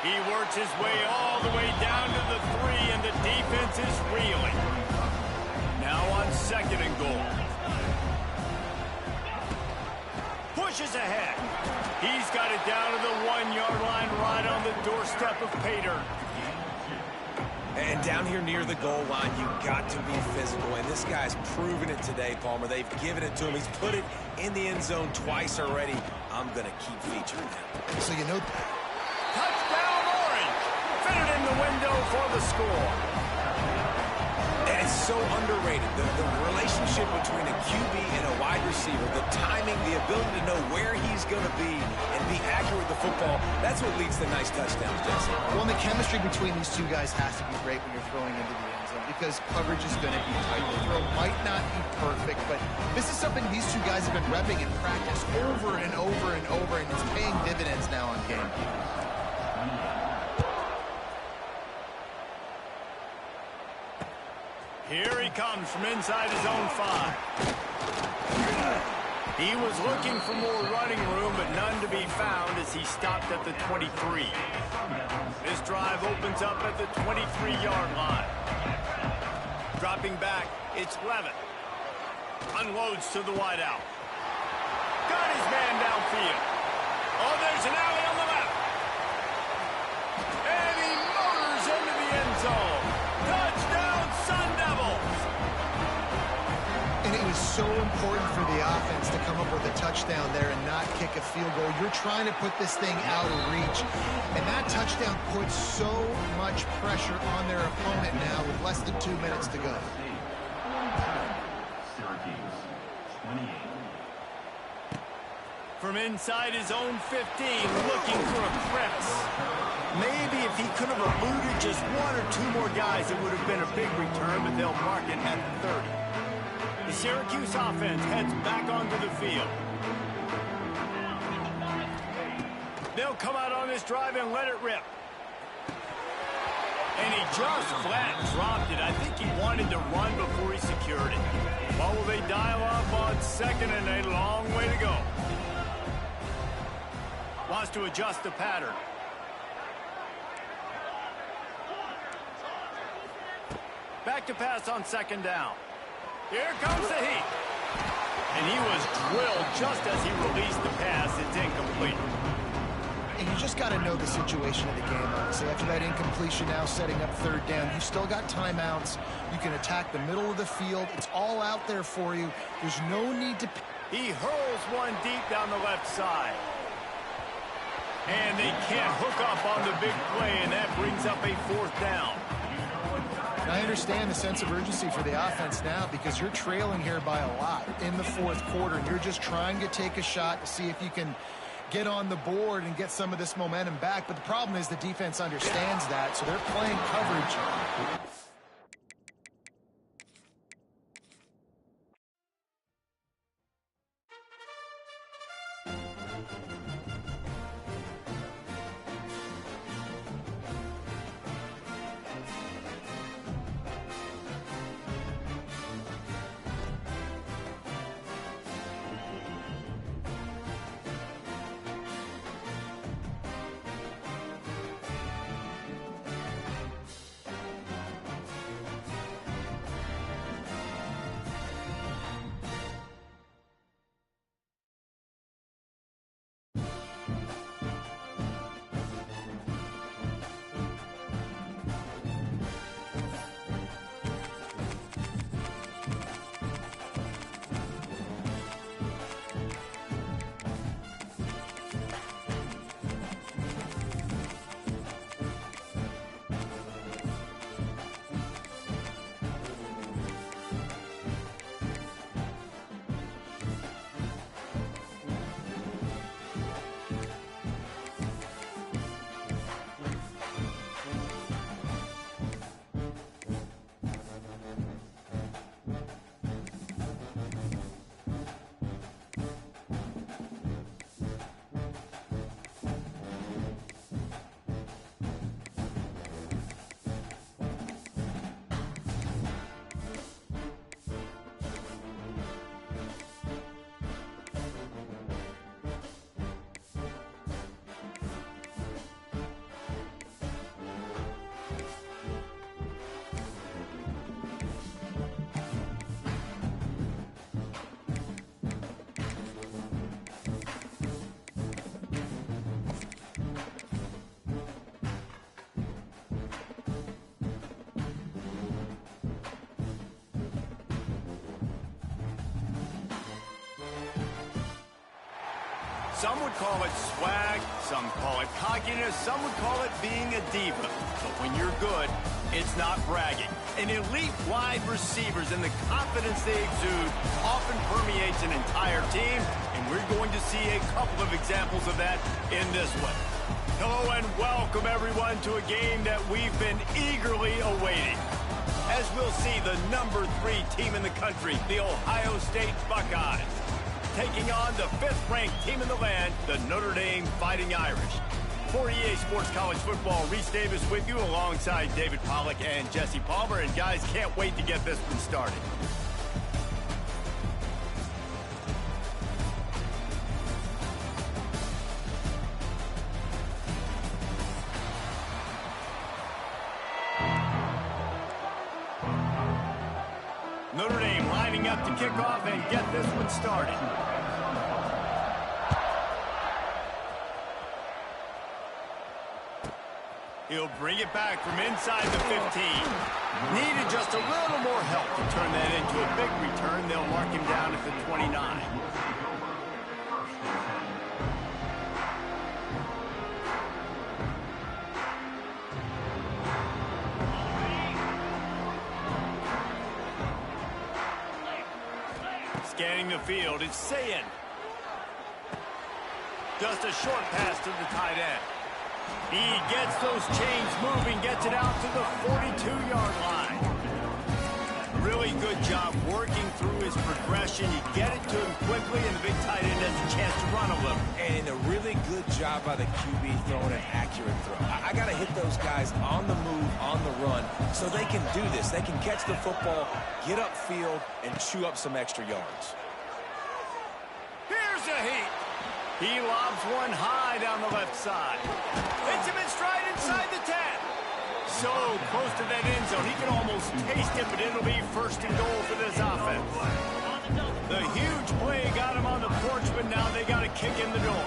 He works his way all the way down to the 3, and the defense is reeling. Now on 2nd and goal. pushes ahead. He's got it down to the 1-yard line, right on the doorstep of pay dirt. And down here near the goal line, you've got to be physical. And this guy's proven it today, Palmer. They've given it to him. He's put it in the end zone twice already. I'm going to keep featuring him. So you know... Touchdown, Orange. Fitted in the window for the score. And it's so underrated. The relationship between a QB and a wide receiver, the timing, the ability to know where he's going to be and be accurate with the football, that's what leads to nice touchdowns, Jesse. Well, the chemistry between these two guys has to be great when you're throwing into the end zone because coverage is going to be tight. The throw might not be perfect, but this is something these two guys have been repping in practice over and over and over, and it's paying dividends now on game. Here he comes from inside his own 5. He was looking for more running room, but none to be found as he stopped at the 23. This drive opens up at the 23-yard line. Dropping back, it's Levitt. Unloads to the wideout. Got his man downfield. Oh, there's an alley on the left. And he motors into the end zone. Touchdown, Sun Devils! And it was so important for the offense to come up with a touchdown there and not kick a field goal. You're trying to put this thing out of reach. And that touchdown puts so much pressure on their opponent now with less than 2 minutes to go. Syracuse, 28. From inside his own 15, looking for a crevice. Maybe if he could have eluded just 1 or 2 more guys, it would have been a big return, but they'll mark it at the 30. The Syracuse offense heads back onto the field. They'll come out on this drive and let it rip. And he just flat dropped it. I think he wanted to run before he secured it. What will they dial up on 2nd and a long way to go? Wants to adjust the pattern. Back to pass on 2nd down. Here comes the heat. And he was drilled just as he released the pass. It's incomplete. And you just got to know the situation of the game, honestly. After that incompletion now setting up 3rd down, you still got timeouts. You can attack the middle of the field. It's all out there for you. There's no need to... He hurls one deep down the left side. And they can't hook up on the big play, and that brings up a 4th down. I understand the sense of urgency for the offense now because you're trailing here by a lot in the 4th quarter, and you're just trying to take a shot to see if you can get on the board and get some of this momentum back. But the problem is the defense understands that, so they're playing coverage. Some would call it swag, some call it cockiness, some would call it being a diva. But when you're good, it's not bragging. An elite wide receivers and the confidence they exude often permeates an entire team, and we're going to see a couple of examples of that in this one. Hello and welcome everyone to a game that we've been eagerly awaiting. As we'll see the number 3 team in the country, the Ohio State Buckeyes, taking on the 5th-ranked team in the land, the Notre Dame Fighting Irish. For EA Sports College Football, Reese Davis with you alongside David Pollack and Jesse Palmer. And guys, can't wait to get this one started. Notre Dame lining up to kick off and get this one started. He'll bring it back from inside the 15. Needed just a little more help to turn that into a big return. They'll mark him down at the 29. Scanning the field, it's Ncaa. Just a short pass to the tight end. He gets those chains moving, gets it out to the 42-yard line. Really good job working through his progression. You get it to him quickly, and the big tight end has a chance to run a little. And a really good job by the QB throwing an accurate throw. I got to hit those guys on the move, on the run, so they can do this. They can catch the football, get upfield, and chew up some extra yards. Here's a heat. He lobs one high down the left side. Hits him in stride inside the 10. So close to that end zone, he can almost taste it, but it'll be 1st and goal for this offense. The huge play got him on the porch, but now they got to kick in the door.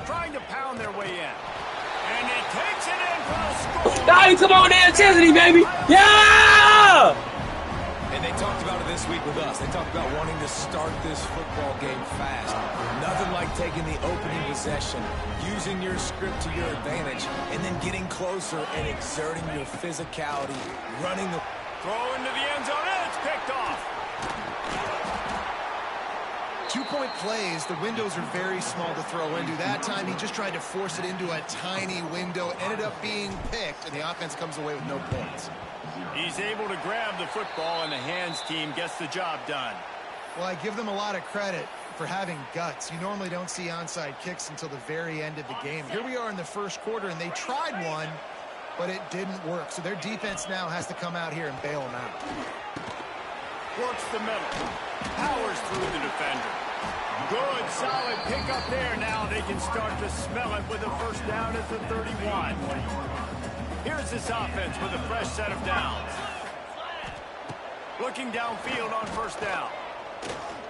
Trying to pound their way in. And he takes it in for the score. Dottie, come on, the intensity, baby. Yeah! And they talked about it this week with us. They talked about wanting to start this football game fast. Nothing like taking the opening possession, using your script to your advantage, and then getting closer and exerting your physicality, running the... Throw into the end zone, and it's picked off. 2-point plays, the windows are very small to throw into. That time, he just tried to force it into a tiny window, ended up being picked, and the offense comes away with no points. He's able to grab the football, and the hands team gets the job done. Well, I give them a lot of credit for having guts. You normally don't see onside kicks until the very end of the game. Here we are in the 1st quarter, and they tried one, but it didn't work. So their defense now has to come out here and bail them out. Works the middle. Powers through the defender. Good, solid pick up there. Now they can start to smell it with a 1st down at the 31. Here's this offense with a fresh set of downs. Looking downfield on 1st down.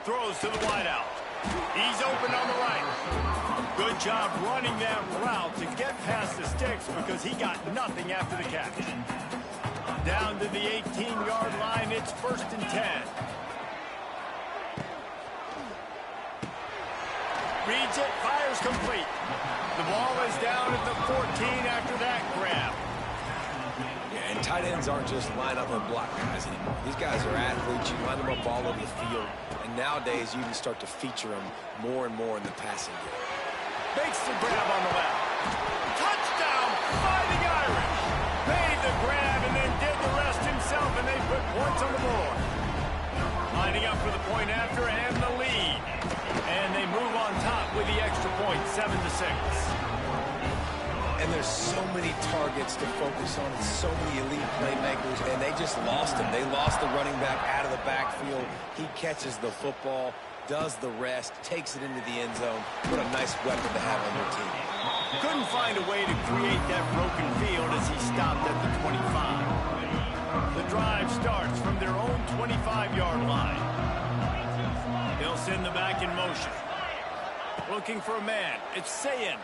Throws to the wideout. He's open on the right. Good job running that route to get past the sticks because he got nothing after the catch. Down to the 18-yard line, it's 1st and 10. Reads it, fires complete. The ball is down at the 14 after that grab. Yeah, and tight ends aren't just line up and block guys anymore. These guys are athletes. You line them up all over the field. And nowadays, you can start to feature them more and more in the passing game. Makes the grab on the left. Touchdown, Fighting Irish. Made the grab and then did the rest himself, and they put points on the board. Lining up for the point after and the lead. And they move on top with the extra point, 7-6. And there's so many targets to focus on and so many elite playmakers, and they just lost him. They lost the running back out of the backfield. He catches the football, does the rest, takes it into the end zone. What a nice weapon to have on their team. Couldn't find a way to create that broken field as he stopped at the 25. The drive starts from their own 25-yard line. They'll send the back in motion. Looking for a man. It's Ncaa.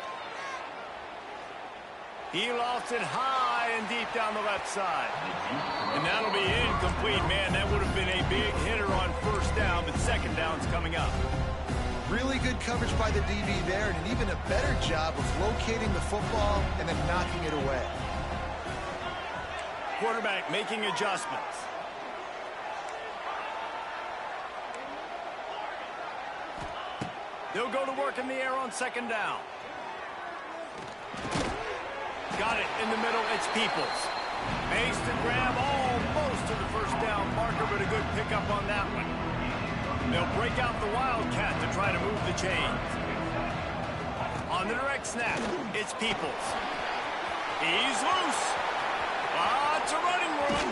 He lofts it high and deep down the left side. And that'll be incomplete, man. That would have been a big hitter on 1st down, but 2nd down's coming up. Really good coverage by the DB there, and an even a better job of locating the football and then knocking it away. Quarterback making adjustments. They'll go to work in the air on second down. Got it in the middle. It's Peoples. Makes the grab almost to the first down marker, but a good pickup on that one. They'll break out the Wildcat to try to move the chains. On the direct snap, it's Peoples. He's loose. Lots of running room.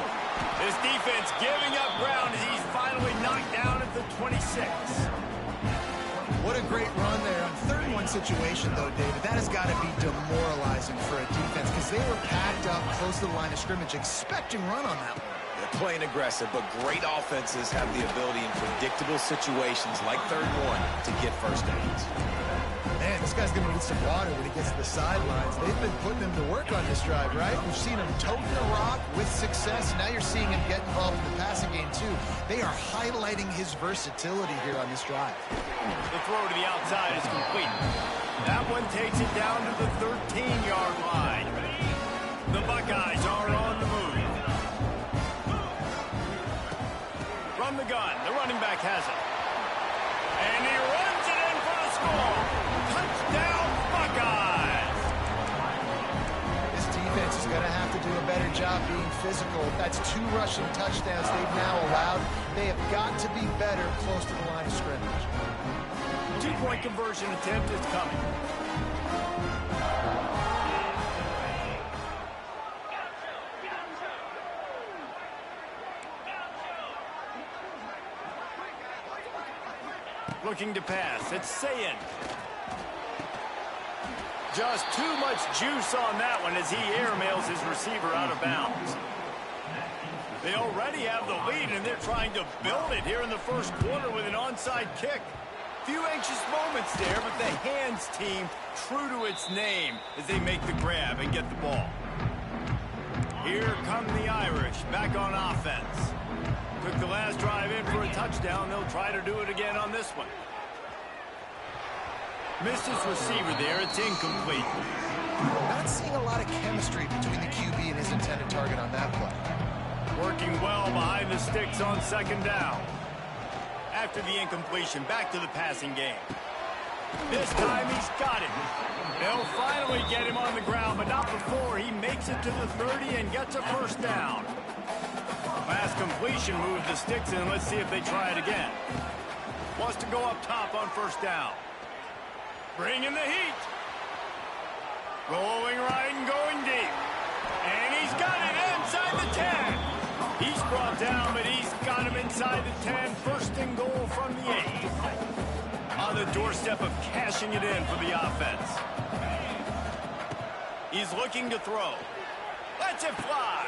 This defense giving up ground as he's finally knocked down at the 26. What a great run there. On 3rd-and-1 situation, though, David, that has got to be demoralizing for a defense because they were packed up close to the line of scrimmage, expecting run on that one. They're playing aggressive, but great offenses have the ability in predictable situations like 3rd and 1 to get first downs. Man, this guy's going to need some water when he gets to the sidelines. They've been putting him to work on this drive, right? We've seen him toting the rock with success. Now you're seeing him get involved in the passing game, too. They are highlighting his versatility here on this drive. The throw to the outside is complete. That one takes it down to the 13-yard line. The Buckeyes are on the move. From the gun, the running back has it. And he runs it in for the score. Touchdown, Buckeyes! This defense is going to have to do a better job being physical. That's 2 rushing touchdowns they've now allowed. They have got to be better close to the line of scrimmage. 2-point conversion attempt is coming. Looking to pass. It's Ncaa. Just too much juice on that one as he airmails his receiver out of bounds. They already have the lead, and they're trying to build it here in the first quarter with an onside kick. Few anxious moments there, but the hands team true to its name as they make the grab and get the ball. Here come the Irish back on offense. Took the last drive in for a touchdown. They'll try to do it again on this one. Missed his receiver there. It's incomplete. Not seeing a lot of chemistry between the QB and his intended target on that play. Working well behind the sticks on second down. After the incompletion, back to the passing game. This time he's got it. They'll finally get him on the ground, but not before he makes it to the 30 and gets a first down. Last completion moved the sticks in. Let's see if they try it again. Wants to go up top on first down. Bringing the heat. Rolling right and going deep. And he's got it inside the 10. He's brought down, but he's got him inside the 10. First and goal from the 8. On the doorstep of cashing it in for the offense. He's looking to throw. Lets it fly.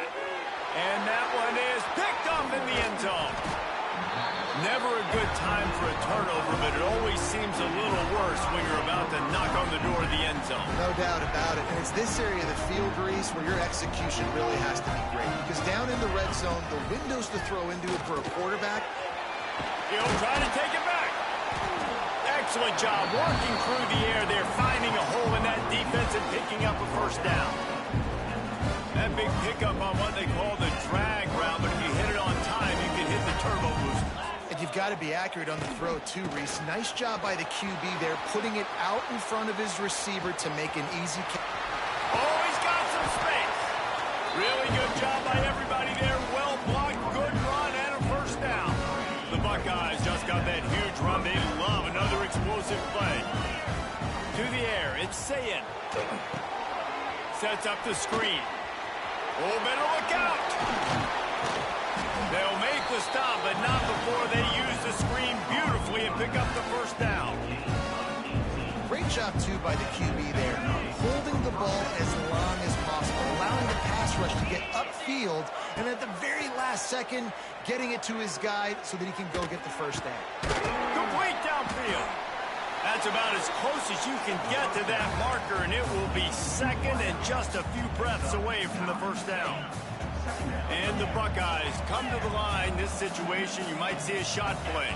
And that one is picked up in the end zone. Never a good time for a turnover, but it always seems a little worse when you're about to knock on the door of the end zone. No doubt about it. And it's this area of the field, Reese, where your execution really has to be great. Because down in the red zone, the windows to throw into it for a quarterback. He'll try to take it back. Excellent job working through the air there, finding a hole in that defense and picking up a first down. That big pickup on what they call the drag route, but if you hit it on time, you can hit the turbo booster. And you've got to be accurate on the throw, too, Reese. Nice job by the QB there, putting it out in front of his receiver to make an easy catch. Oh, he's got some space. Really good job by everybody there. Well blocked, good run, and a first down. The Buckeyes just got that huge run. They love another explosive play. To the air, it's Ncaa. Sets up the screen. Oh, better look out. They'll make the stop, but not before they use the screen beautifully and pick up the first down. Great job, too, by the QB there. Holding the ball as long as possible, allowing the pass rush to get upfield, and at the very last second, getting it to his guy so that he can go get the first down. Complete downfield. That's about as close as you can get to that marker, and it will be second and just a few breaths away from the first down. And the Buckeyes come to the line. This situation, you might see a shot play.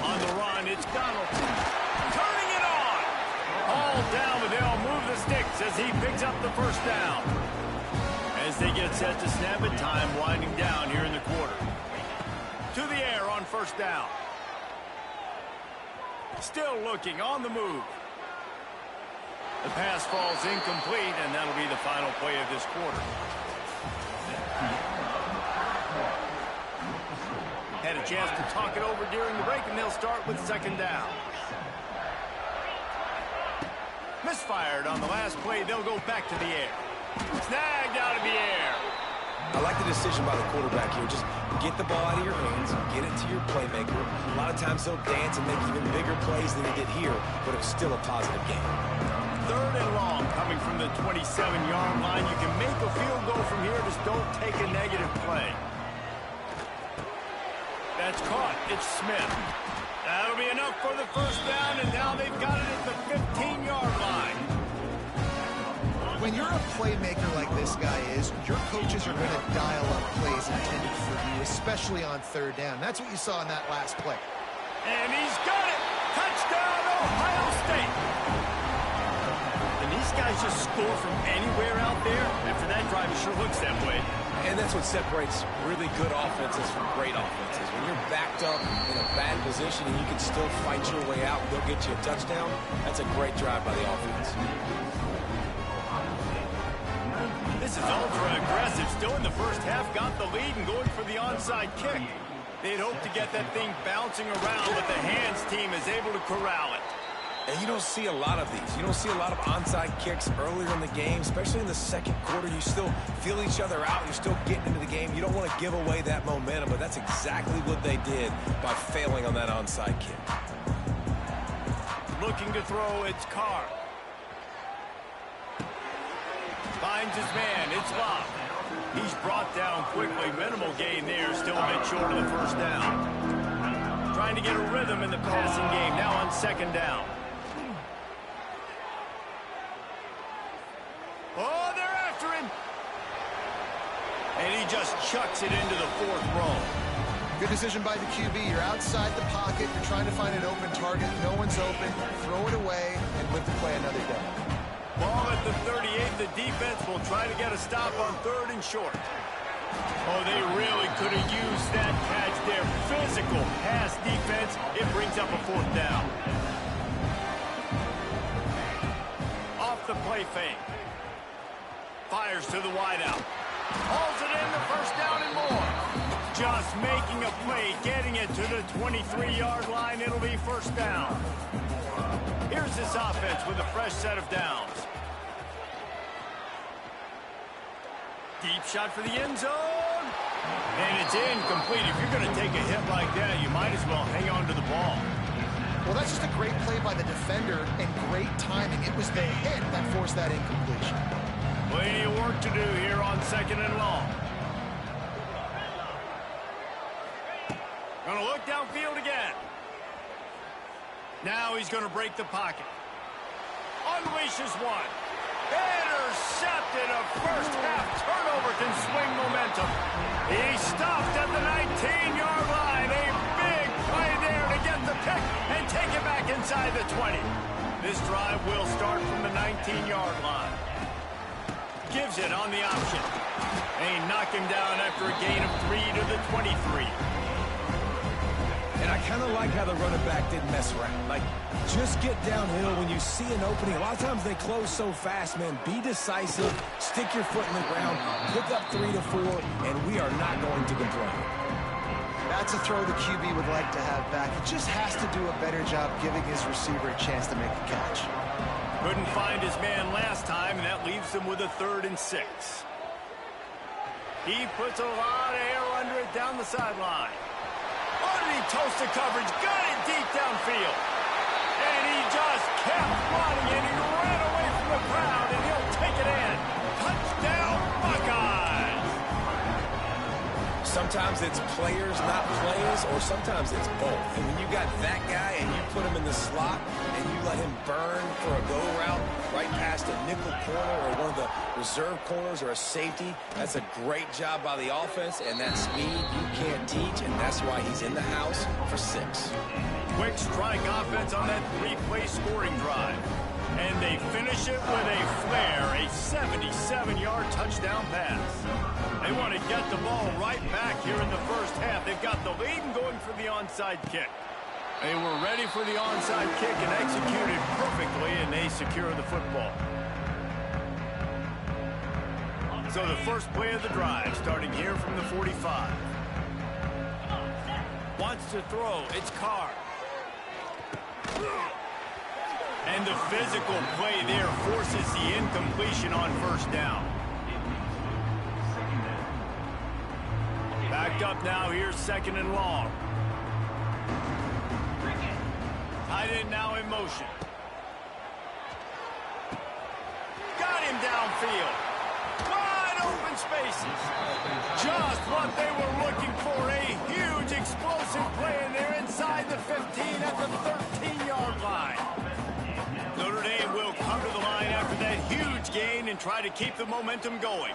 On the run, it's Donald. Turning it on. All down, but they'll move the sticks as he picks up the first down. As they get set to snap it, time winding down here in the quarter. To the air on first down. Still looking on the move. The pass falls incomplete, and that'll be the final play of this quarter. Had a chance to talk it over during the break, and they'll start with second down. Misfired on the last play. They'll go back to the air. Snagged out of the air. I like the decision by the quarterback here. Just get the ball out of your hands, get it to your playmaker. A lot of times they'll dance and make even bigger plays than he did here, but it's still a positive game. Third and long coming from the 27-yard line. You can make a field goal from here, just don't take a negative play. That's caught. It's Smith. That'll be enough for the first down, and now they've got it at the 15-yard line. When you're a playmaker like this guy is, your coaches are going to dial up plays intended for you, especially on third down. That's what you saw in that last play. And he's got it! Touchdown, Ohio State! And these guys just score from anywhere out there. After that drive, it sure looks that way. And that's what separates really good offenses from great offenses. When you're backed up in a bad position and you can still fight your way out and they'll get you a touchdown, that's a great drive by the offense. This is ultra-aggressive. Still in the first half, got the lead and going for the onside kick. They'd hope to get that thing bouncing around, but the hands team is able to corral it. And you don't see a lot of these. You don't see a lot of onside kicks earlier in the game, especially in the second quarter. You still feel each other out. You're still getting into the game. You don't want to give away that momentum, but that's exactly what they did by failing on that onside kick. Looking to throw, it's Carr. Finds his man, it's Love. He's brought down quickly, minimal gain there, still a bit short of the first down. Trying to get a rhythm in the passing game, now on second down. Oh, they're after him! And he just chucks it into the fourth row. Good decision by the QB. You're outside the pocket, you're trying to find an open target, no one's open, throw it away, and live to play another day. Ball at the 38. The defense will try to get a stop on third and short. Oh, they really could have used that catch there. Physical pass defense. It brings up a fourth down. Off the play fake. Fires to the wideout. Hauls it in, the first down and more. Just making a play, getting it to the 23-yard line. It'll be first down. Here's this offense with a fresh set of downs. Deep shot for the end zone. And it's incomplete. If you're going to take a hit like that, you might as well hang on to the ball. Well, that's just a great play by the defender and great timing. It was the hit that forced that incompletion. Plenty of work to do here on second and long. Going to look downfield again. Now he's going to break the pocket. Unleashes one. Intercepted. A first half turnover can swing momentum. He stopped at the 19-yard line. A big play there to get the pick and take it back inside the 20. This drive will start from the 19-yard line. Gives it on the option. They knock him down after a gain of 3 to the 23. And I kind of like how the running back didn't mess around. Like, just get downhill when you see an opening. A lot of times they close so fast, man. Be decisive, stick your foot in the ground, pick up 3 to 4, and we are not going to complain. That's a throw the QB would like to have back. He just has to do a better job giving his receiver a chance to make the catch. Couldn't find his man last time, and that leaves him with a 3rd and 6. He puts a lot of air under it down the sideline. Underneath toasted coverage, got it deep downfield. And he just kept running, and he ran away from the crowd, and he'll take it in. Touchdown, Buckeyes! Sometimes it's players, not plays, or sometimes it's both. And when you got that guy and you put him in the slot and you let him burn for a go route, right past a nickel corner or one of the reserve corners or a safety. That's a great job by the offense, and that speed you can't teach, and that's why he's in the house for 6. Quick strike offense on that 3-play scoring drive. And they finish it with a flair, a 77-yard touchdown pass. They want to get the ball right back here in the first half. They've got the lead and going for the onside kick. They were ready for the onside kick and executed perfectly, and they secure the football. So the first play of the drive, starting here from the 45. Wants to throw. It's Carr. And the physical play there forces the incompletion on first down. Backed up now, here's 2nd and long. Tight end now in motion. Got him downfield. Wide open spaces. Just what they were looking for. A huge explosive play, and they're inside the 15 at the 13-yard line. Notre Dame will come to the line after that huge gain and try to keep the momentum going.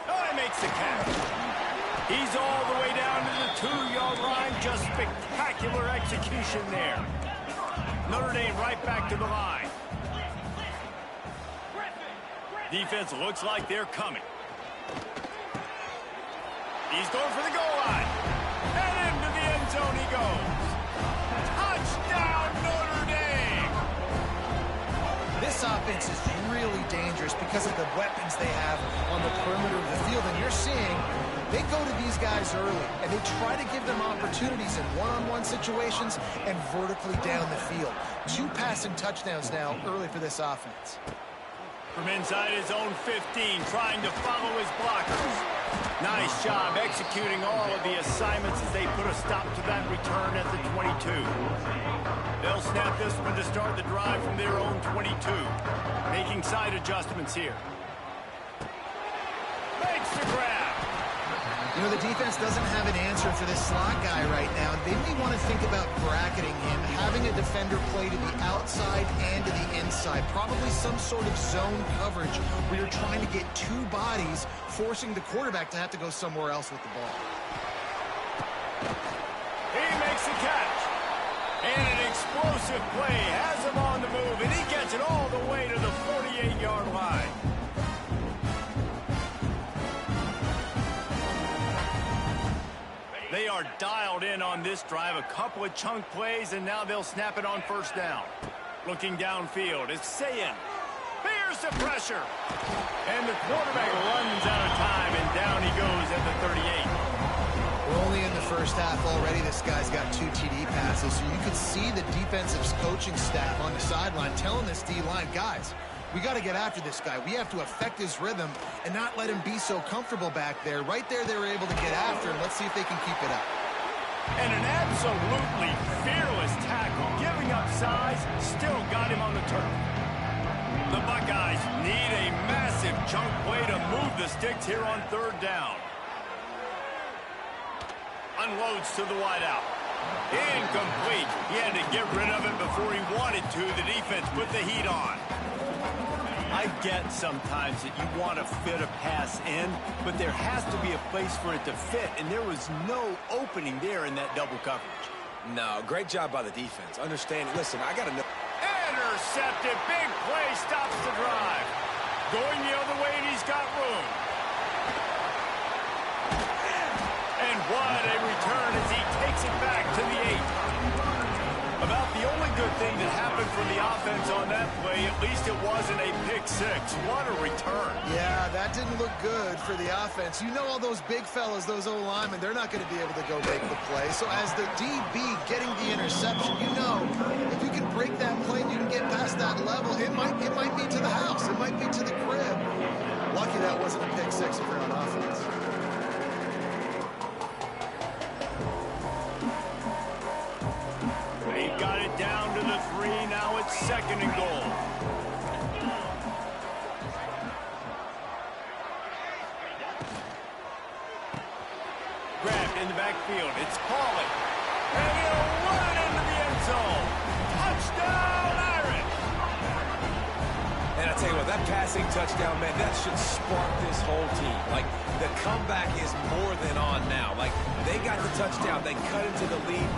Oh, he makes the catch. He's all the way down to the 2-yard line. Just spectacular execution there. Notre Dame right back to the line. Defense looks like they're coming. He's going for the goal line. And into the end zone he goes. Touchdown, Notre Dame! This offense is really dangerous because of the weapons they have on the perimeter of the field. And you're seeing they go to these guys early, and they try to give them opportunities in one-on-one situations and vertically down the field. 2 passing touchdowns now early for this offense. From inside his own 15, trying to follow his blockers. Nice job executing all of the assignments as they put a stop to that return at the 22. They'll snap this one to start the drive from their own 22. Making side adjustments here. Makes the grab. You know, the defense doesn't have an answer for this slot guy right now. They may want to think about bracketing him, having a defender play to the outside and to the inside. Probably some sort of zone coverage where you're trying to get 2 bodies, forcing the quarterback to have to go somewhere else with the ball. He makes the catch. And an explosive play has him on the move, and he gets it all the way to the 48-yard line. They are dialed in on this drive. A couple of chunk plays, and now they'll snap it on first down. Looking downfield, it's Ncaa. Here's the pressure. And the quarterback runs out of time, and down he goes at the 38. We're only in the first half already. This guy's got 2 TD passes, so you could see the defensive coaching staff on the sideline telling this D-line, guys, we got to get after this guy. We have to affect his rhythm and not let him be so comfortable back there. Right there, they were able to get after him. Let's see if they can keep it up. And an absolutely fearless tackle, giving up size, still got him on the turf. The Buckeyes need a massive chunk play to move the sticks here on 3rd down. Unloads to the wideout. Incomplete. He had to get rid of it before he wanted to. The defense put the heat on. I get sometimes that you want to fit a pass in, but there has to be a place for it to fit, and there was no opening there in that double coverage. No, great job by the defense. Understand, listen, I got to know. Intercepted. Big play stops the drive. Going the other way, and he's got room. And what a return as he takes it back to the 8. About the only good thing that happened from the offense on that play, at least it wasn't a pick 6. What a return. Yeah, that didn't look good for the offense. You know all those big fellas, those O-linemen, they're not going to be able to go make the play. So as the DB getting the interception, you know, if you can break that play and you can get past that level, it might be to the house. It might be to the crib. Lucky that wasn't a pick 6 if you're on offense. They got it down to the 3. Now it's 2nd and goal. Grabbed in the backfield. It's Pauly. And he'll run into the end zone. Touchdown! tell you what, that passing touchdown, man, that should spark this whole team. Like, the comeback is more than on now. Like, they got the touchdown. They cut into the lead.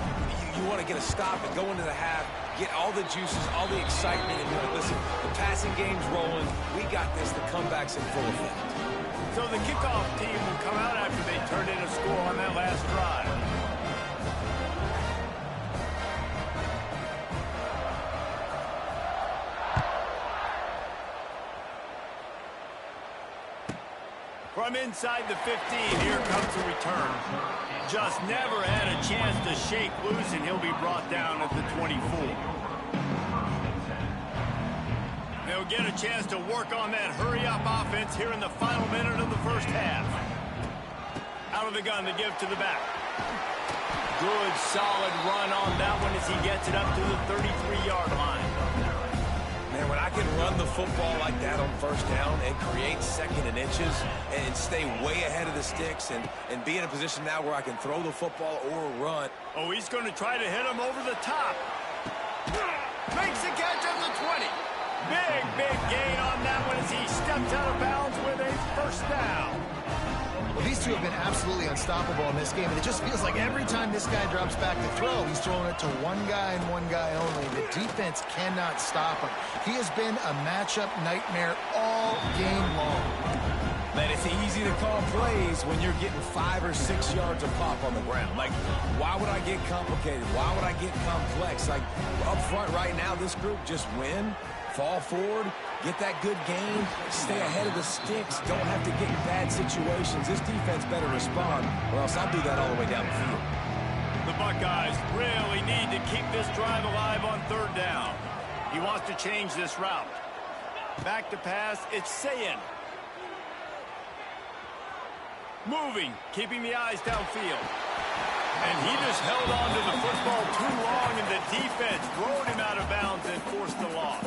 You want to get a stop and go into the half, get all the juices, all the excitement, and be like, listen, the passing game's rolling. We got this. The comeback's in full effect. So the kickoff team will come out after they turn in a score on that last drive. From inside the 15, here comes the return. Just never had a chance to shake loose, and he'll be brought down at the 24. They'll get a chance to work on that hurry-up offense here in the final minute of the first half. Out of the gun, they give to the back. Good, solid run on that one as he gets it up to the 33-yard line. Man, when I can run the football like that on first down and create second and inches and stay way ahead of the sticks and be in a position now where I can throw the football or run. Oh, he's going to try to hit him over the top. Makes the catch on the 20. Big gain on that one as he steps out of bounds with a first down. Well, these two have been absolutely unstoppable in this game, and it just feels like every time this guy drops back to throw, he's throwing it to one guy and one guy only. The defense cannot stop him. He has been a matchup nightmare all game long. Man, it's easy to call plays when you're getting 5 or 6 yards of pop on the ground. Like, why would I get complicated? Why would I get complex? Like, up front right now, this group just win, fall forward, get that good game, stay ahead of the sticks, don't have to get in bad situations. This defense better respond, or else I'll do that all the way down the field. The Buckeyes really need to keep this drive alive on third down. He wants to change this route. Back to pass, it's Ncaa. Moving, keeping the eyes downfield. And he just held on to the football too long, and the defense throwed him out of bounds and forced the loss.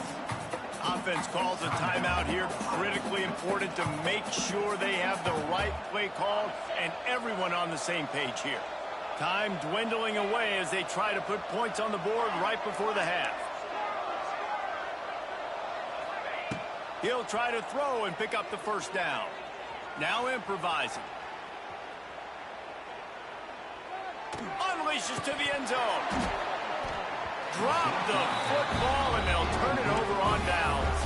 Offense calls a timeout here. Critically important to make sure they have the right play called and everyone on the same page here. Time dwindling away as they try to put points on the board right before the half. He'll try to throw and pick up the first down. Now improvising. Unleashes to the end zone. Drop the football, and they'll turn it over on downs.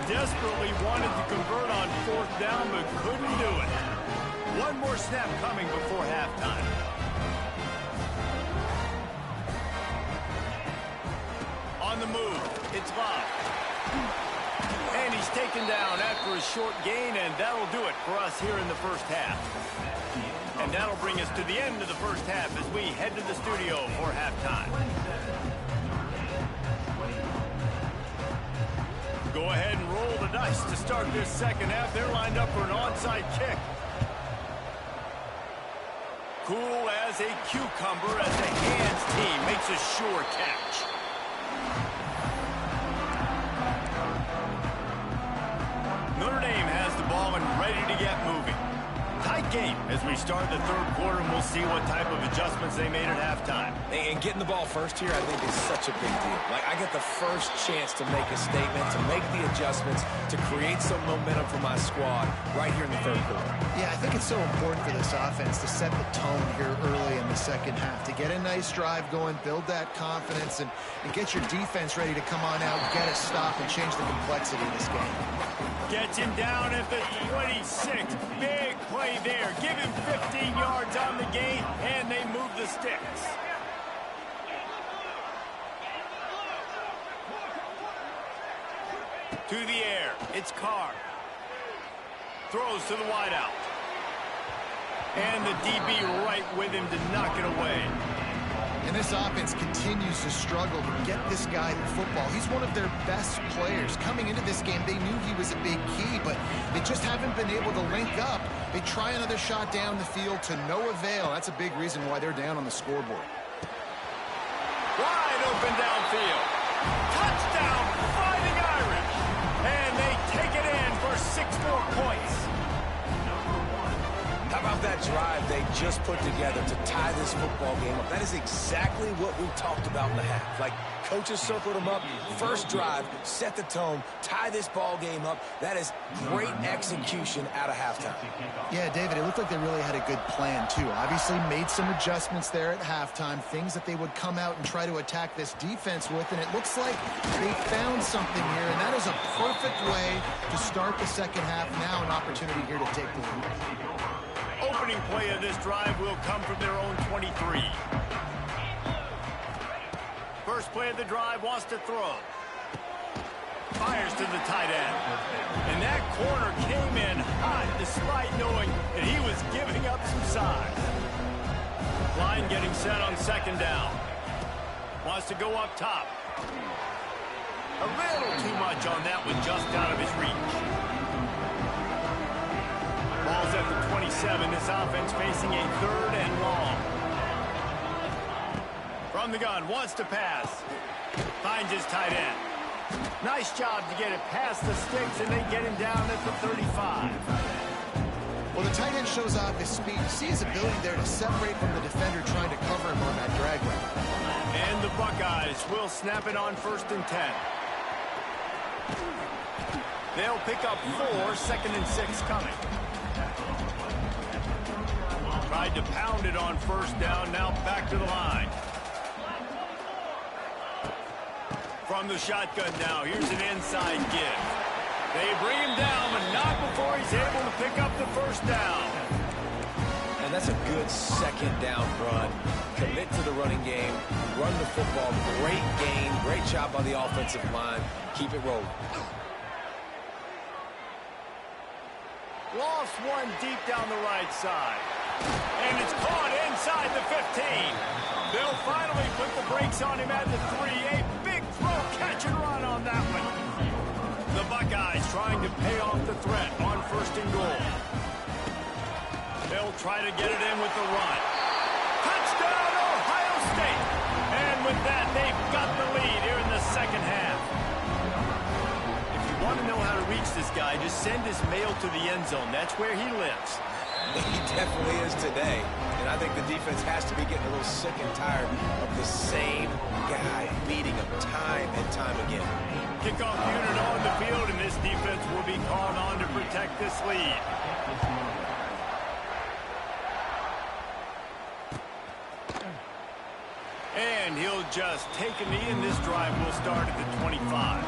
Desperately wanted to convert on fourth down, but couldn't do it. One more snap coming before halftime. On the move, it's Bob. And he's taken down after a short gain, and that'll do it for us here in the first half. And that'll bring us to the end of the first half as we head to the studio for halftime. Go ahead and roll the dice to start this second half. They're lined up for an onside kick. Cool as a cucumber as the hands team makes a sure catch. Notre Dame has the ball and ready to get moving. Tight game as we start the third quarter, and we'll see what type of adjustments they made at halftime. And getting the ball first here, I think, is such a big deal. Like, I get the first chance to make a statement, to make the adjustments, to create some momentum for my squad right here in the third quarter. Yeah, I think it's so important for this offense to set the tone here early in the second half, to get a nice drive going, build that confidence, and get your defense ready to come on out, get a stop, and change the complexity of this game. Gets him down at the 26. Big play there. Give him 15 yards on the gain, and they move the sticks. To the air. It's Carr. Throws to the wideout. And the DB right with him to knock it away. And this offense continues to struggle to get this guy the football. He's one of their best players. Coming into this game, they knew he was a big key, but they just haven't been able to link up. They try another shot down the field to no avail. That's a big reason why they're down on the scoreboard. Wide open downfield. Touchdown, Fighting Irish. And they take it in for 6 more points. How about that drive they just put together to tie this football game up. That is exactly what we talked about in the half. Like, coaches circled them up. First drive, set the tone, tie this ball game up. That is great execution out of halftime. Yeah, David, it looked like they really had a good plan, too. Obviously made some adjustments there at halftime, things that they would come out and try to attack this defense with, and it looks like they found something here, and that is a perfect way to start the second half. Now an opportunity here to take the lead. Opening play of this drive will come from their own 23. First play of the drive, wants to throw. Fires to the tight end. And that corner came in hot despite knowing that he was giving up some size. Line getting set on second down. Wants to go up top. A little too much on that one, just out of his reach. Ball's at the 27. This offense facing a 3rd and long. From the gun, wants to pass. Finds his tight end. Nice job to get it past the sticks, and they get him down at the 35. Well, the tight end shows off his speed. You see his ability there to separate from the defender trying to cover him on that drag route. And the Buckeyes will snap it on 1st and 10. They'll pick up 4, 2nd and 6 coming. Tried to pound it on 1st down, now back to the line. From the shotgun now, here's an inside give. They bring him down, but not before he's able to pick up the 1st down. And that's a good second down run. Commit to the running game, run the football. Great gain, great job by the offensive line. Keep it rolling. Lost one deep down the right side. And it's caught inside the 15. They'll finally put the brakes on him at the 3. A big throw, catch and run on that one. The Buckeyes trying to pay off the threat on 1st and goal. They'll try to get it in with the run. Touchdown, Ohio State. And with that, they've got the lead here in the second half. If you want to know how to reach this guy, just send his mail to the end zone. That's where he lives. He definitely is today. And I think the defense has to be getting a little sick and tired of the same guy beating him time and time again. Kickoff unit on the field, and this defense will be called on to protect this lead. And he'll just take a knee, and this drive will start at the 25.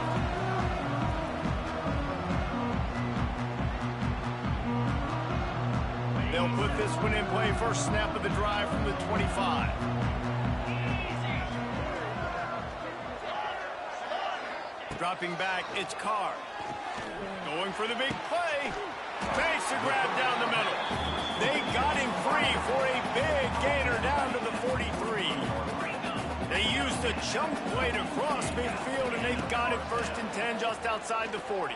They'll put this one in play. First snap of the drive from the 25. Dropping back, it's Carr. Going for the big play. Makes the grab down the middle. They got him free for a big gainer down to the 43. They used a chunk play to cross midfield, and they've got it 1st and 10 just outside the 40.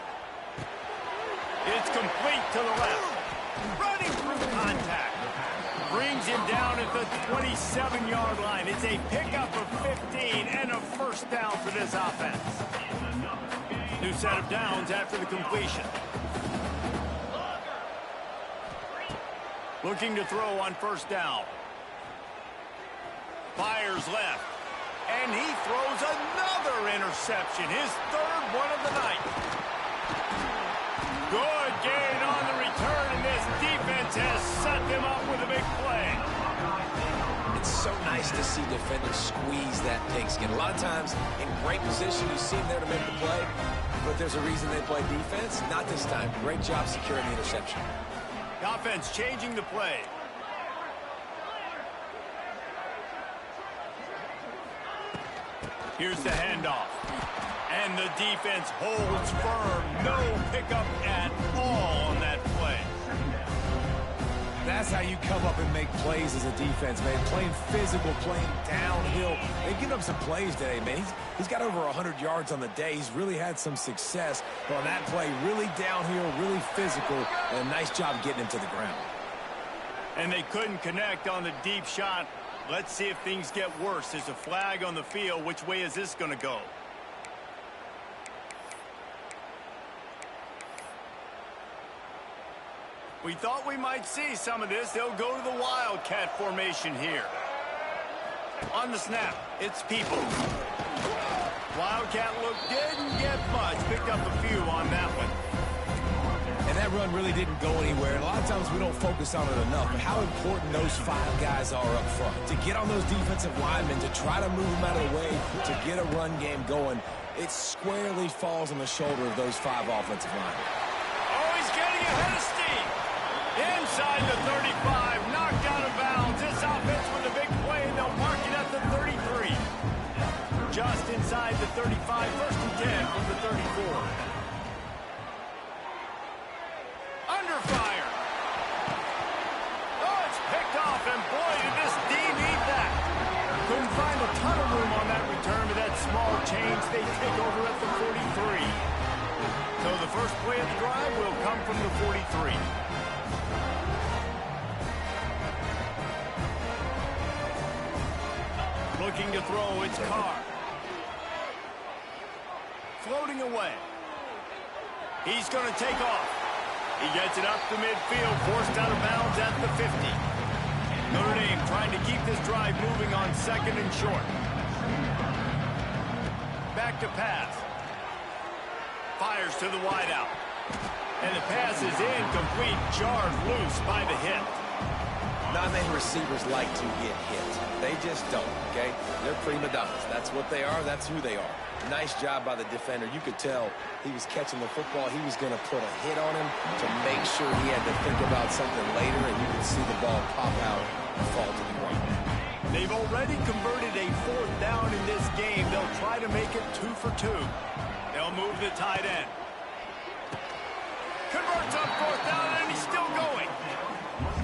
It's complete to the left. Running through contact. Brings him down at the 27-yard line. It's a pickup of 15 and a 1st down for this offense. New set of downs after the completion. Looking to throw on 1st down. Fires left. And he throws another interception. His 3rd one of the night. Good gain on the return, and this defense has set them up with a big play. It's so nice to see defenders squeeze that pigskin. A lot of times, in great position, you see them there to make the play, but there's a reason they play defense. Not this time. Great job securing the interception. The offense changing the play. Here's the handoff. And the defense holds firm. No pickup at all on that play. That's how you come up and make plays as a defense, man. Playing physical, playing downhill. They've given up some plays today, man. He's got over 100 yards on the day. He's really had some success on that play. Really downhill, really physical, and a nice job getting him to the ground. And they couldn't connect on the deep shot. Let's see if things get worse. There's a flag on the field. Which way is this going to go? We thought we might see some of this. They'll go to the Wildcat formation here. On the snap, it's Peoples. Wildcat looked didn't get much. Picked up a few on that one. And that run really didn't go anywhere. A lot of times we don't focus on it enough, but how important those 5 guys are up front. To get on those defensive linemen, to try to move them out of the way, to get a run game going, it squarely falls on the shoulder of those 5 offensive linemen. Oh, he's getting ahead of steam. Inside the 35, knocked out of bounds. This offense with a big play, and they'll mark it at the 33. Just inside the 35, first and 10 from the 34. Under fire. Oh, it's picked off, and boy, did this D need that. Couldn't find a ton of room on that return, but that small change, they take over at the 43. So the first play of the drive will come from the 43. Looking to throw, it's Carr. Floating away. He's going to take off. He gets it up to midfield, forced out of bounds at the 50. Notre Dame trying to keep this drive moving on second and short. Back to pass. Fires to the wideout. And the pass is incomplete, jarred loose by the hit. Not many receivers like to get hit. They just don't, okay? They're prima donnas. That's what they are. That's who they are. Nice job by the defender. You could tell he was catching the football. He was going to put a hit on him to make sure he had to think about something later, and you could see the ball pop out and fall to the ground. They've already converted a 4th down in this game. They'll try to make it 2 for 2. They'll move the tight end. Converts on 4th down, and he's still going.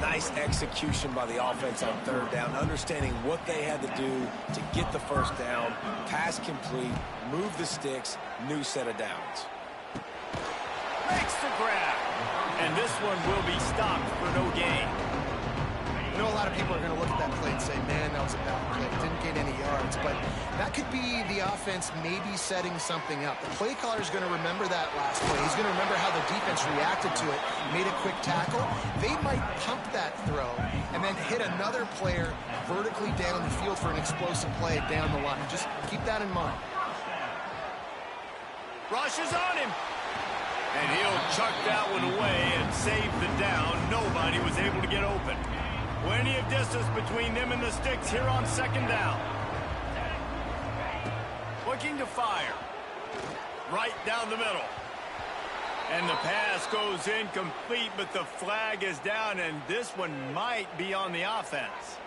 Nice execution by the offense on 3rd down, understanding what they had to do to get the 1st down, pass complete, move the sticks, new set of downs. Makes the grab. And this one will be stopped for no gain. I know a lot of people are going to look at that play and say, man, that was a bad play. Didn't gain any yards. But that could be the offense maybe setting something up. The play caller is going to remember that last play. He's going to remember how the defense reacted to it, made a quick tackle. They might pump that throw and then hit another player vertically down the field for an explosive play down the line. Just keep that in mind. Rush is on him. And he'll chuck that one away and save the down. Nobody was able to get open. Plenty of distance between them and the sticks here on 2nd down. Looking to fire. Right down the middle. And the pass goes incomplete, but the flag is down, and this one might be on the offense.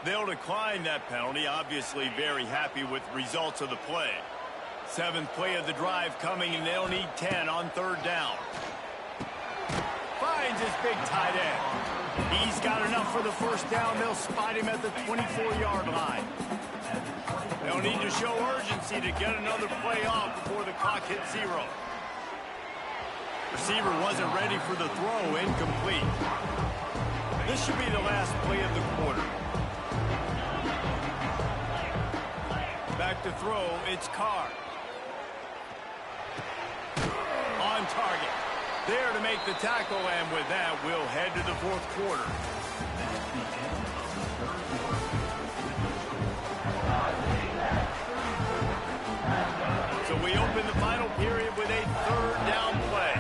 They'll decline that penalty. Obviously very happy with the results of the play. 7th play of the drive coming, and they'll need 10 on 3rd down. Finds his big tight end. He's got enough for the 1st down. They'll spot him at the 24-yard line. They'll need to show urgency to get another play off before the clock hits 0. Receiver wasn't ready for the throw, incomplete. This should be the last play of the quarter. Back to throw, it's Carr. On target. There to make the tackle, and with that, we'll head to the 4th quarter. So we open the final period with a 3rd down play.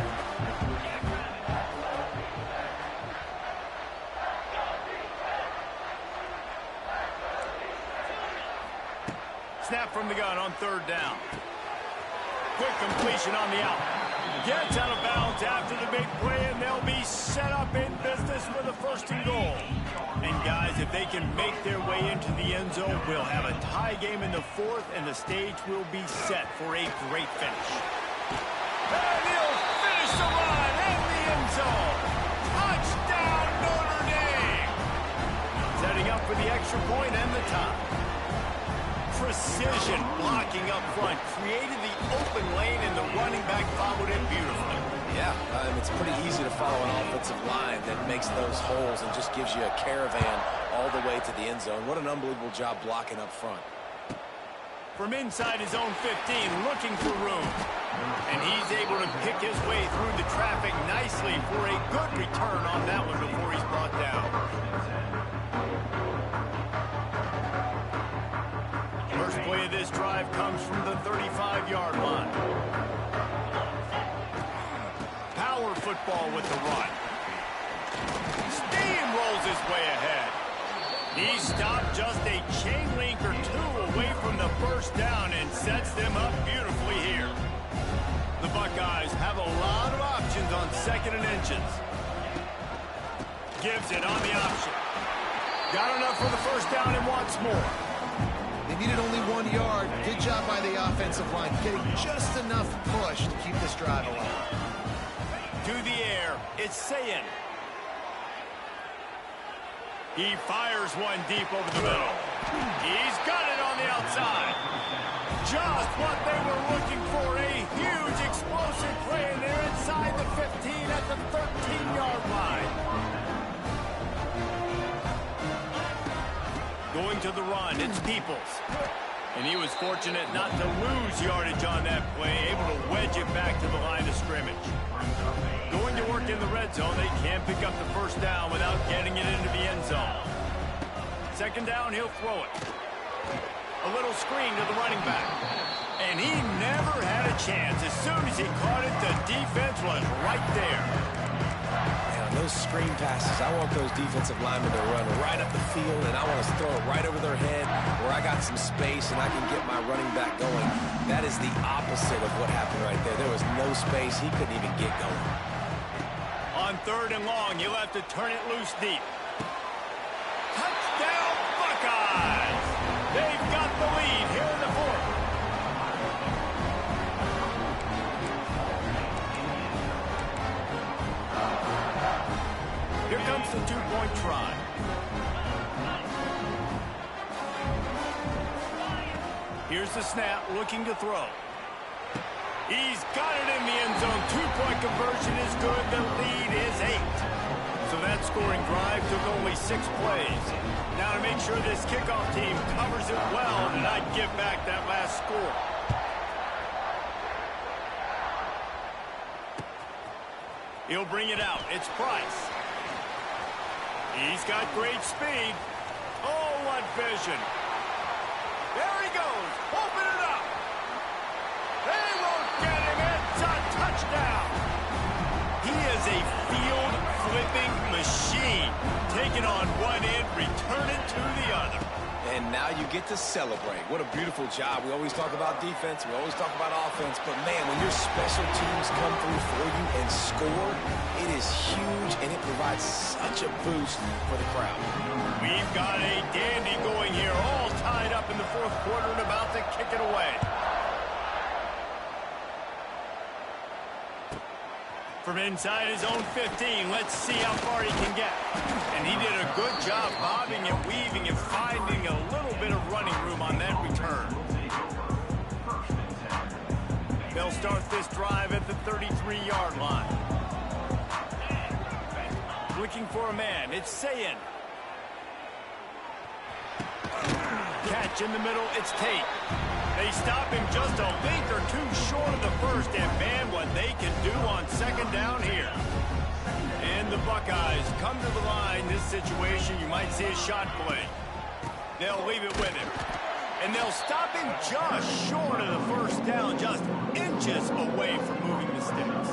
Snap from the gun on 3rd down. Quick completion on the out. Gets out of bounds after the big play, and they'll be set up in business with a 1st and goal. And guys, if they can make their way into the end zone, we'll have a tie game in the 4th, and the stage will be set for a great finish. And he'll finish the run in the end zone. Touchdown, Notre Dame! Setting up for the extra point and the tie. Precision blocking up front, created the open lane, and the running back followed it beautifully. Yeah, it's pretty easy to follow an offensive line that makes those holes and just gives you a caravan all the way to the end zone. What an unbelievable job blocking up front. From inside his own 15, looking for room. And he's able to pick his way through the traffic nicely for a good return on that one before he's brought down. First play of this drive comes from the 35-yard line. Power football with the run. Steamrolls his way ahead. He stopped just a chain link or two away from the first down and sets them up beautifully here. The Buckeyes have a lot of options on 2nd and inches. Gives it on the option. Got enough for the first down and wants more. They needed only 1 yard. Good job by the offensive line, getting just enough push to keep this drive alive. To the air, it's Ncaa. He fires one deep over the middle. He's got it on the outside. Just what they were looking for, a huge explosive play, and they're inside the 15 at the 13-yard line. Going to the run, it's Peoples. And he was fortunate not to lose yardage on that play, able to wedge it back to the line of scrimmage. Going to work in the red zone, they can't pick up the first down without getting it into the end zone. 2nd down, he'll throw it. A little screen to the running back. And he never had a chance. As soon as he caught it, the defense was right there. And on those screen passes, I want those defensive linemen to run right up the field, and I want to throw it right over their head where I got some space and I can get my running back going. That is the opposite of what happened right there. There was no space. He couldn't even get going. On 3rd and long, you'll have to turn it loose deep. Touchdown, Buckeyes! They've got the lead here in the 4th. Here comes the 2-point try. Here's the snap, looking to throw. He's got it in the end zone. 2-point conversion is good. The lead is 8. So that scoring drive took only 6 plays. Now to make sure this kickoff team covers it well and not give back that last score. He'll bring it out. It's Price. He's got great speed. Oh, what vision. There he goes. Open it up. They won't get him. It's a touchdown. He is a field-flipping machine. Taking on one end, return it to the other. And now you get to celebrate. What a beautiful job. We always talk about defense. We always talk about offense. But, man, when your special teams come through for you and score, it is huge, and it provides such a boost for the crowd. We've got a dandy going here, all tied up in the 4th quarter and about to kick it away. From inside his own 15, let's see how far he can get. And he did a good job bobbing and weaving and finding a little bit of running room on that return. They'll start this drive at the 33-yard line. Looking for a man, it's Ncaa. Catch in the middle, it's Tate. They stop him just a length or two short of the first, and man, what they can do on 2nd down here. And the Buckeyes come to the line. This situation, you might see a shot play. They'll leave it with him. And they'll stop him just short of the first down, just inches away from moving the sticks.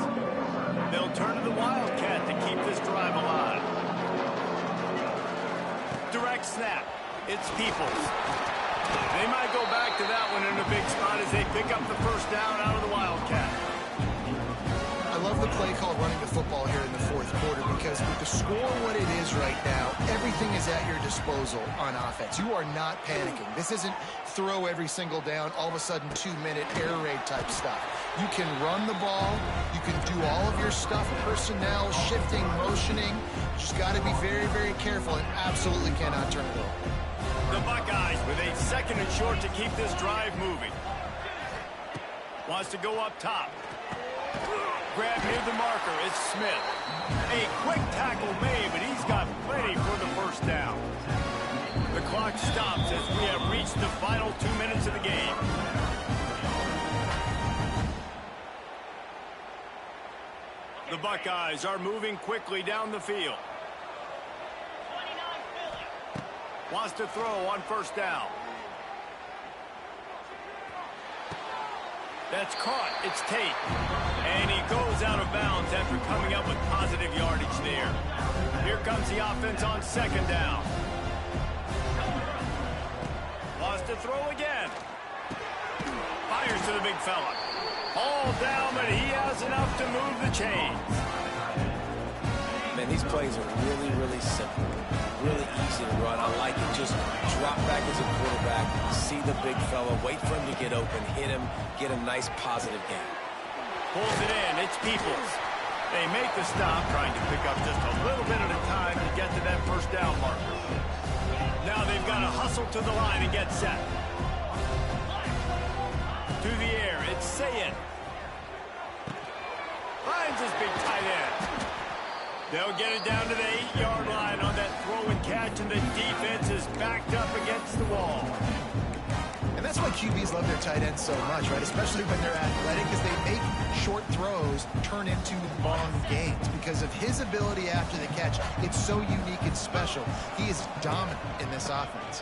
They'll turn to the Wildcat to keep this drive alive. Direct snap. It's Peoples. They might go back to that one in a big spot as they pick up the first down out of the Wildcat. I love the play call running the football here in the 4th quarter because with the score what it is right now, everything is at your disposal on offense. You are not panicking. This isn't throw every single down, all of a sudden 2-minute air raid type stuff. You can run the ball. You can do all of your stuff, personnel, shifting, motioning. Just got to be very, very careful and absolutely cannot turn it over. The Buckeyes with a 2nd and short to keep this drive moving. Wants to go up top. Grab near the marker, it's Smith. A quick tackle made, but he's got plenty for the first down. The clock stops as we have reached the final 2 minutes of the game. The Buckeyes are moving quickly down the field. Wants to throw on first down. That's caught. It's Tate. And he goes out of bounds after coming up with positive yardage there. Here comes the offense on second down. Wants to throw again. Fires to the big fella. All down, but he has enough to move the chains. Man, these plays are really, really simple. Really easy to run. I like it. Just drop back as a quarterback, see the big fella, wait for him to get open, hit him, get a nice positive gain. Pulls it in. It's Peoples. They make the stop, trying to pick up just a little bit at a time to get to that first down marker. Now they've got to hustle to the line and get set. To the air. It's Ncaa. Finds his big tight end. They'll get it down to the 8-yard line on that throw and catch, and the defense is backed up against the wall. And that's why QBs love their tight ends so much, right? Especially when they're athletic, because they make short throws turn into long gains. Because of his ability after the catch, it's so unique and special. He is dominant in this offense.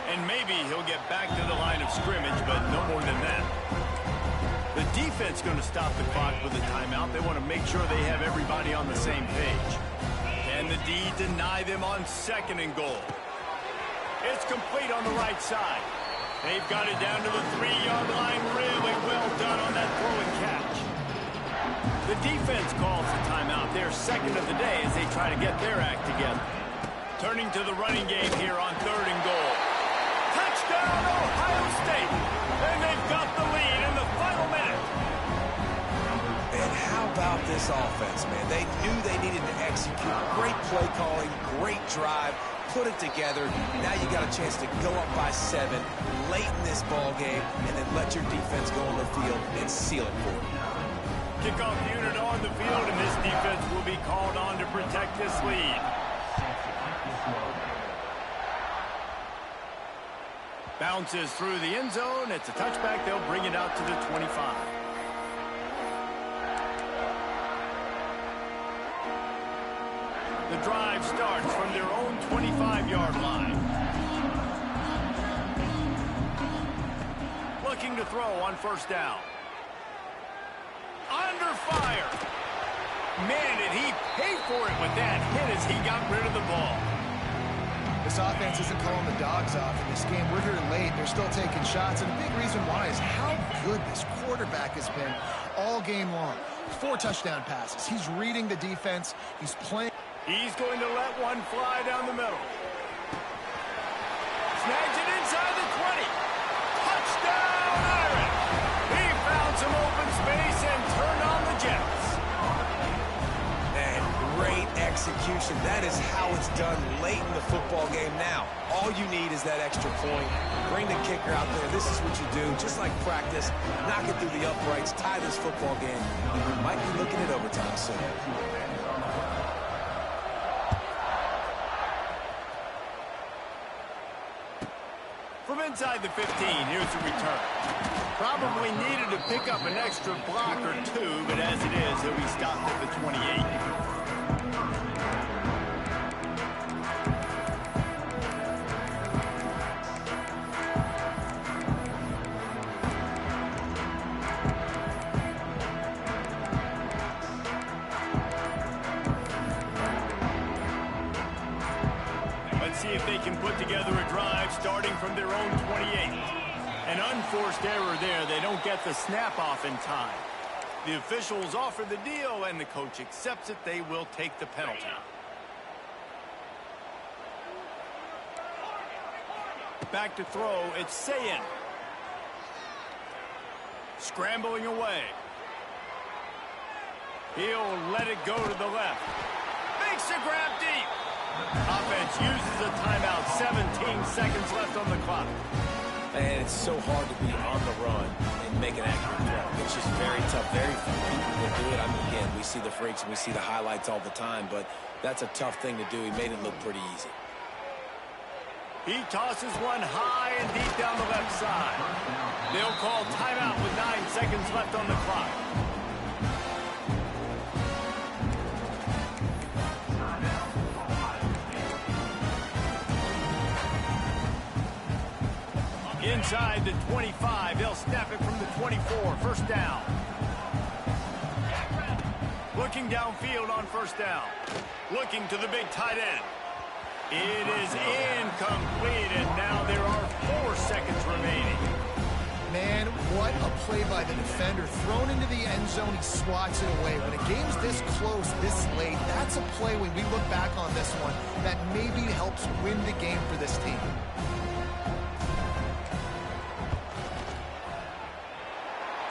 And maybe he'll get back to the line of scrimmage, but no more than that. The defense going to stop the clock with a timeout. They want to make sure they have everybody on the same page. And the D deny them on second and goal. It's complete on the right side. They've got it down to the 3-yard line. Really well done on that throw and catch. The defense calls the timeout. Their second of the day as they try to get their act together. Turning to the running game here on third and goal. Touchdown, Ohio State! And they've got the lead in the final minute. And how about this offense, man? They knew they needed to execute. Great play calling, great drive, put it together. Now you got a chance to go up by 7 late in this ball game and then let your defense go on the field and seal it for you. Kickoff unit on the field, and this defense will be called on to protect this lead. Bounces through the end zone. It's a touchback. They'll bring it out to the 25. The drive starts from their own 25-yard line. Looking to throw on first down. Under fire. Man, did he pay for it with that hit as he got rid of the ball. This offense isn't calling the dogs off in this game. We're here late. They're still taking shots, and a big reason why is how good this quarterback has been all game long. 4 touchdown passes. He's reading the defense. He's playing. He's going to let one fly down the middle. Snags it inside the 20. Touchdown, Irish! He found some open space and turned on the Jets. And great execution. That is how it's done late in the football game. Now, all you need is that extra point. Bring the kicker out there. This is what you do. Just like practice, knock it through the uprights, tie this football game. We might be looking at overtime soon. From inside the 15, here's the return. Probably needed to pick up an extra block or 2, but as it is, he'll be stopped at the 28. See if they can put together a drive starting from their own 28. An unforced error there. They don't get the snap off in time. The officials offer the deal, and the coach accepts it. They will take the penalty. Back to throw. It's Ncaa. Scrambling away. He'll let it go to the left. Makes a grab deep. Offense uses a timeout. 17 seconds left on the clock. And it's so hard to be on the run and make an accurate throw. It's just very tough. Very few people can do it. I mean, again, we see the freaks and we see the highlights all the time, but that's a tough thing to do. He made it look pretty easy. He tosses one high and deep down the left side. They'll call timeout with 9 seconds left on the clock. Inside the 25, they'll snap it from the 24. First down. Looking downfield on first down. Looking to the big tight end. It is incomplete, and now there are 4 seconds remaining. Man, what a play by the defender. Thrown into the end zone, he swats it away. When a game's this close, this late, that's a play when we look back on this one that maybe helps win the game for this team.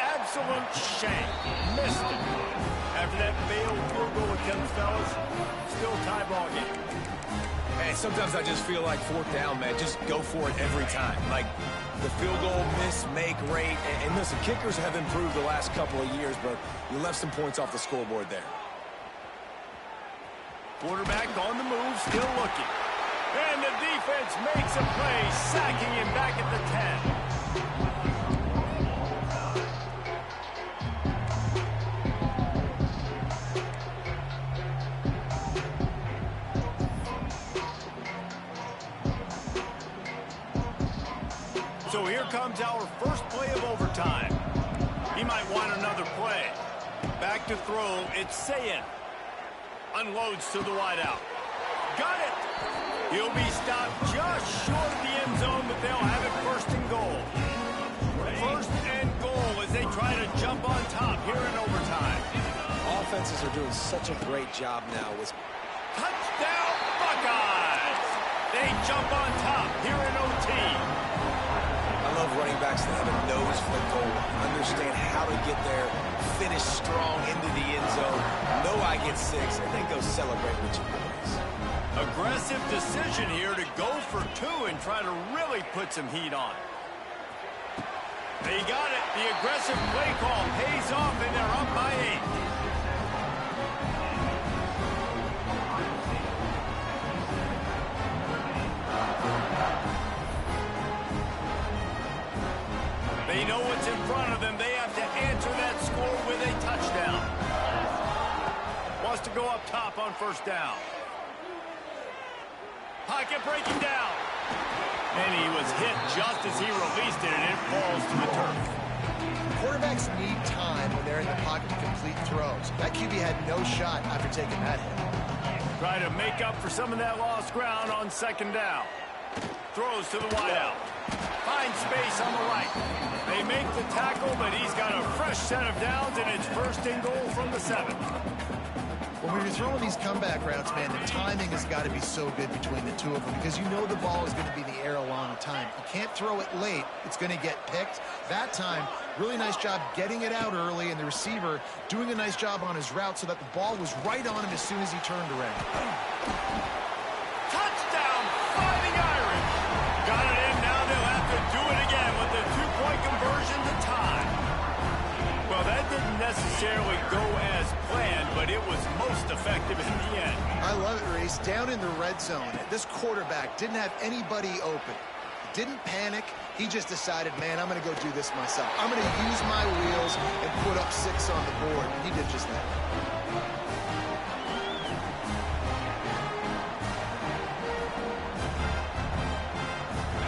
Absolute shank. Missed it. After that failed field goal attempt, fellas, still tie ball game. Hey, sometimes I just feel like 4th down, man. Just go for it every time. Like the field goal miss, make rate. And listen, kickers have improved the last couple of years, but you left some points off the scoreboard there. Quarterback on the move, still looking. And the defense makes a play, sacking him back at the 10. So here comes our first play of overtime. He might want another play. Back to throw, it's Ncaa. Unloads to the wideout. Got it! He'll be stopped just short of the end zone, but they'll have it first and goal. First and goal as they try to jump on top here in overtime. Offenses are doing such a great job now with Touchdown Buckeyes! They jump on top here in OT. I love running backs that have a nose for the goal line. Understand how to get there, finish strong into the end zone, know I get 6, and then go celebrate with your boys. Aggressive decision here to go for 2 and try to really put some heat on. They got it. The aggressive play call pays off, and they're up by 8. They know what's in front of them. They have to answer that score with a touchdown. Wants to go up top on first down. Pocket breaking down. And he was hit just as he released it, and it falls to the turf. Quarterbacks need time when they're in the pocket to complete throws. That QB had no shot after taking that hit. Try to make up for some of that lost ground on second down. Throws to the wideout. Finds space on the right. They make the tackle, but he's got a fresh set of downs, and it's first and goal from the 7. When you're throwing these comeback routes, man, the timing has got to be so good between the two of them because you know the ball is going to be in the air a long time. You can't throw it late. It's going to get picked. That time, really nice job getting it out early, and the receiver doing a nice job on his route so that the ball was right on him as soon as he turned around. Touchdown, Fighting Irish. Got it in. Now they'll have to do it again with the 2-point conversion to tie. Well, that didn't necessarily go as planned, but it was most effective in the end. I love it, Reese. Down in the red zone, this quarterback didn't have anybody open. Didn't panic. He just decided, man, I'm going to go do this myself. I'm going to use my wheels and put up 6 on the board. He did just that.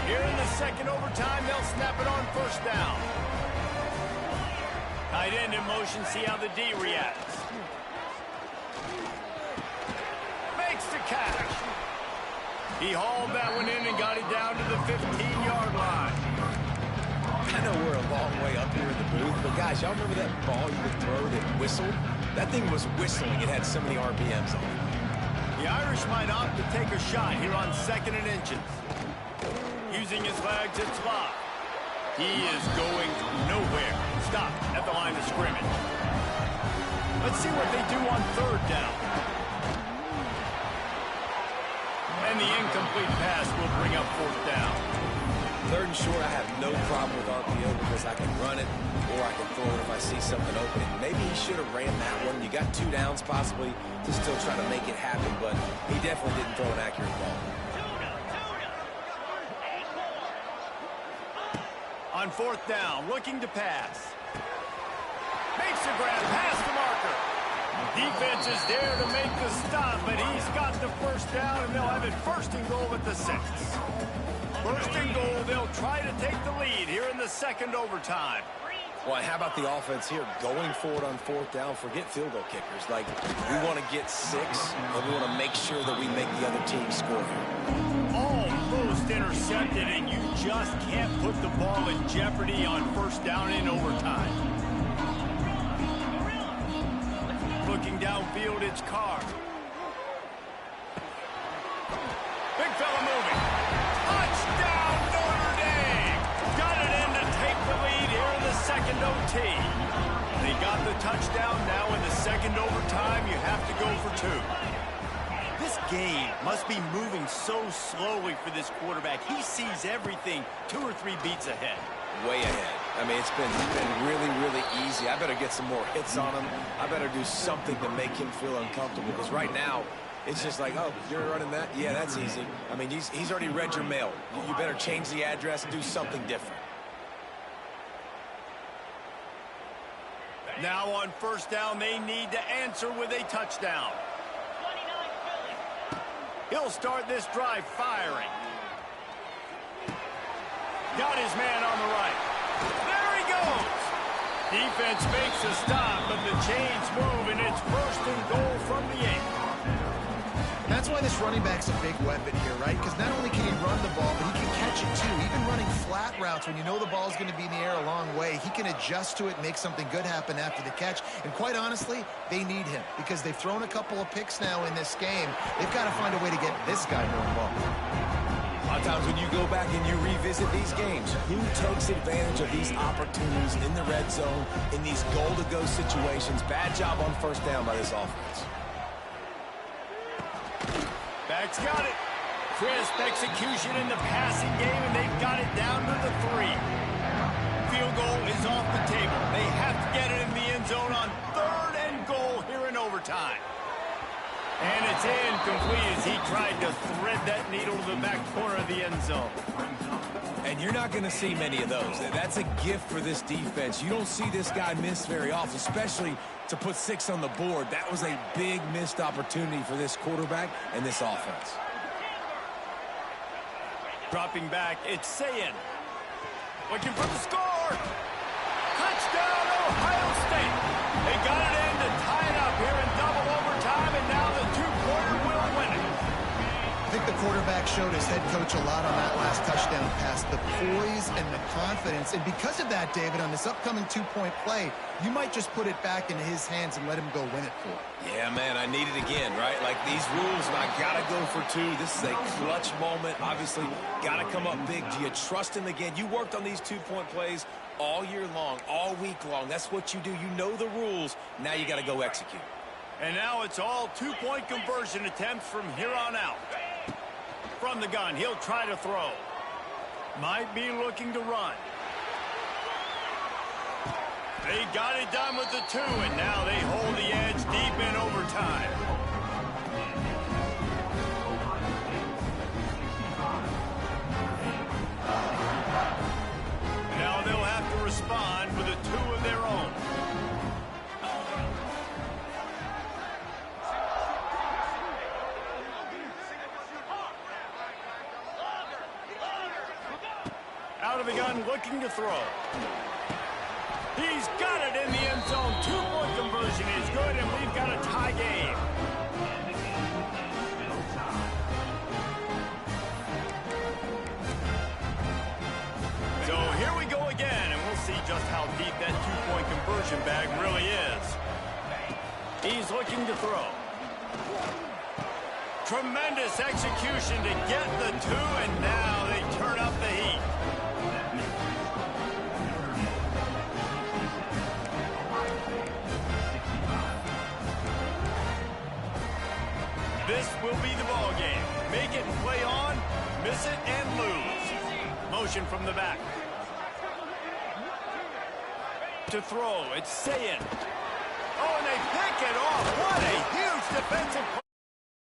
Here in the second overtime, they'll snap it on first down. Tight end in motion, see how the D reacts. Makes the catch. He hauled that one in and got it down to the 15-yard line. I know we're a long way up here in the booth, but guys, y'all remember that ball you could throw that whistled? That thing was whistling. It had so many RPMs on it. The Irish might opt to take a shot here on 2nd and inches. Using his legs, it's locked. He is going nowhere. Stop at the line of scrimmage. Let's see what they do on 3rd down. And the incomplete pass will bring up 4th down. Third and short, I have no problem with RPO because I can run it or I can throw it if I see something open. Maybe he should have ran that one. You got 2 downs possibly to still try to make it happen, but he definitely didn't throw an accurate ball. On 4th down, looking to pass. Makes a grab past the marker. Defense is there to make the stop, but he's got the first down, and they'll have it 1st and goal at the 6. 1st and goal, they'll try to take the lead here in the 2nd overtime. Well, how about the offense here going forward on 4th down? Forget field goal kickers. Like, we want to get 6, and we want to make sure that we make the other team score here. Almost intercepted, and you just can't put the ball in jeopardy on 1st down in overtime. Looking downfield, it's Carr. Big fella moving. Touchdown, Notre Dame! Got it in to take the lead here in the 2nd OT. They got the touchdown. Now in the 2nd overtime, you have to go for 2. This game must be moving so slowly for this quarterback. He sees everything 2 or 3 beats ahead. Way ahead. I mean, it's been really, really easy. I better get some more hits on him. I better do something to make him feel uncomfortable because right now, it's just like, oh, you're running that? Yeah, that's easy. I mean, he's already read your mail. You better change the address and do something different. Now on 1st down, they need to answer with a touchdown. He'll start this drive firing. Got his man on the right. There he goes. Defense makes a stop, but the chains move, and it's 1st and goal from the 8. That's why this running back's a big weapon here, right? Because not only can he run the ball, but he can catch it too. Even running flat routes when you know the ball's going to be in the air a long way, he can adjust to it and make something good happen after the catch. And quite honestly, they need him because they've thrown a couple of picks now in this game. They've got to find a way to get this guy more involved. A lot of times when you go back and you revisit these games, who takes advantage of these opportunities in the red zone, in these goal-to-go situations? Bad job on 1st down by this offense. Back's got it. Crisp execution in the passing game, and they've got it down to the 3. Field goal is off the table. They have to get it in the end zone on 3rd and goal here in overtime. And it's incomplete as he tried to thread that needle to the back corner of the end zone. And you're not going to see many of those. That's a gift for this defense. You don't see this guy miss very often, especially to put 6 on the board. That was a big missed opportunity for this quarterback and this offense. Dropping back, it's Ncaa. Looking for the score. Touchdown, Ohio State. They got it in to tie it up here in double overtime, and now the 2-pointer will win it. I think the quarterback showed his head coach a lot on that last touchdown pass, the poise and the confidence. And because of that, David, on this upcoming 2-point play, you might just put it back into his hands and let him go win it for him. Yeah, man, I need it again, right? Like these rules, I got to go for 2. This is a clutch moment. Obviously, got to come up big. Do you trust him again? You worked on these 2-point plays all year long, all week long. That's what you do. You know the rules. Now you got to go execute. And now it's all 2-point conversion attempts from here on out. From the gun, he'll try to throw. Might be looking to run. They got it done with the 2, and now they hold the edge deep in overtime. Now they'll have to respond with a 2 of their own. Out of the gun, looking to throw. He's got it in the end zone. 2-point conversion is good, and we've got a tie game. So here we go again, and we'll see just how deep that 2-point conversion bag really is. He's looking to throw. Tremendous execution to get the 2, and now they turn up the heat. This will be the ball game. Make it and play on, miss it and lose. Motion from the back. To throw, it's Ncaa. Oh, and they pick it off. What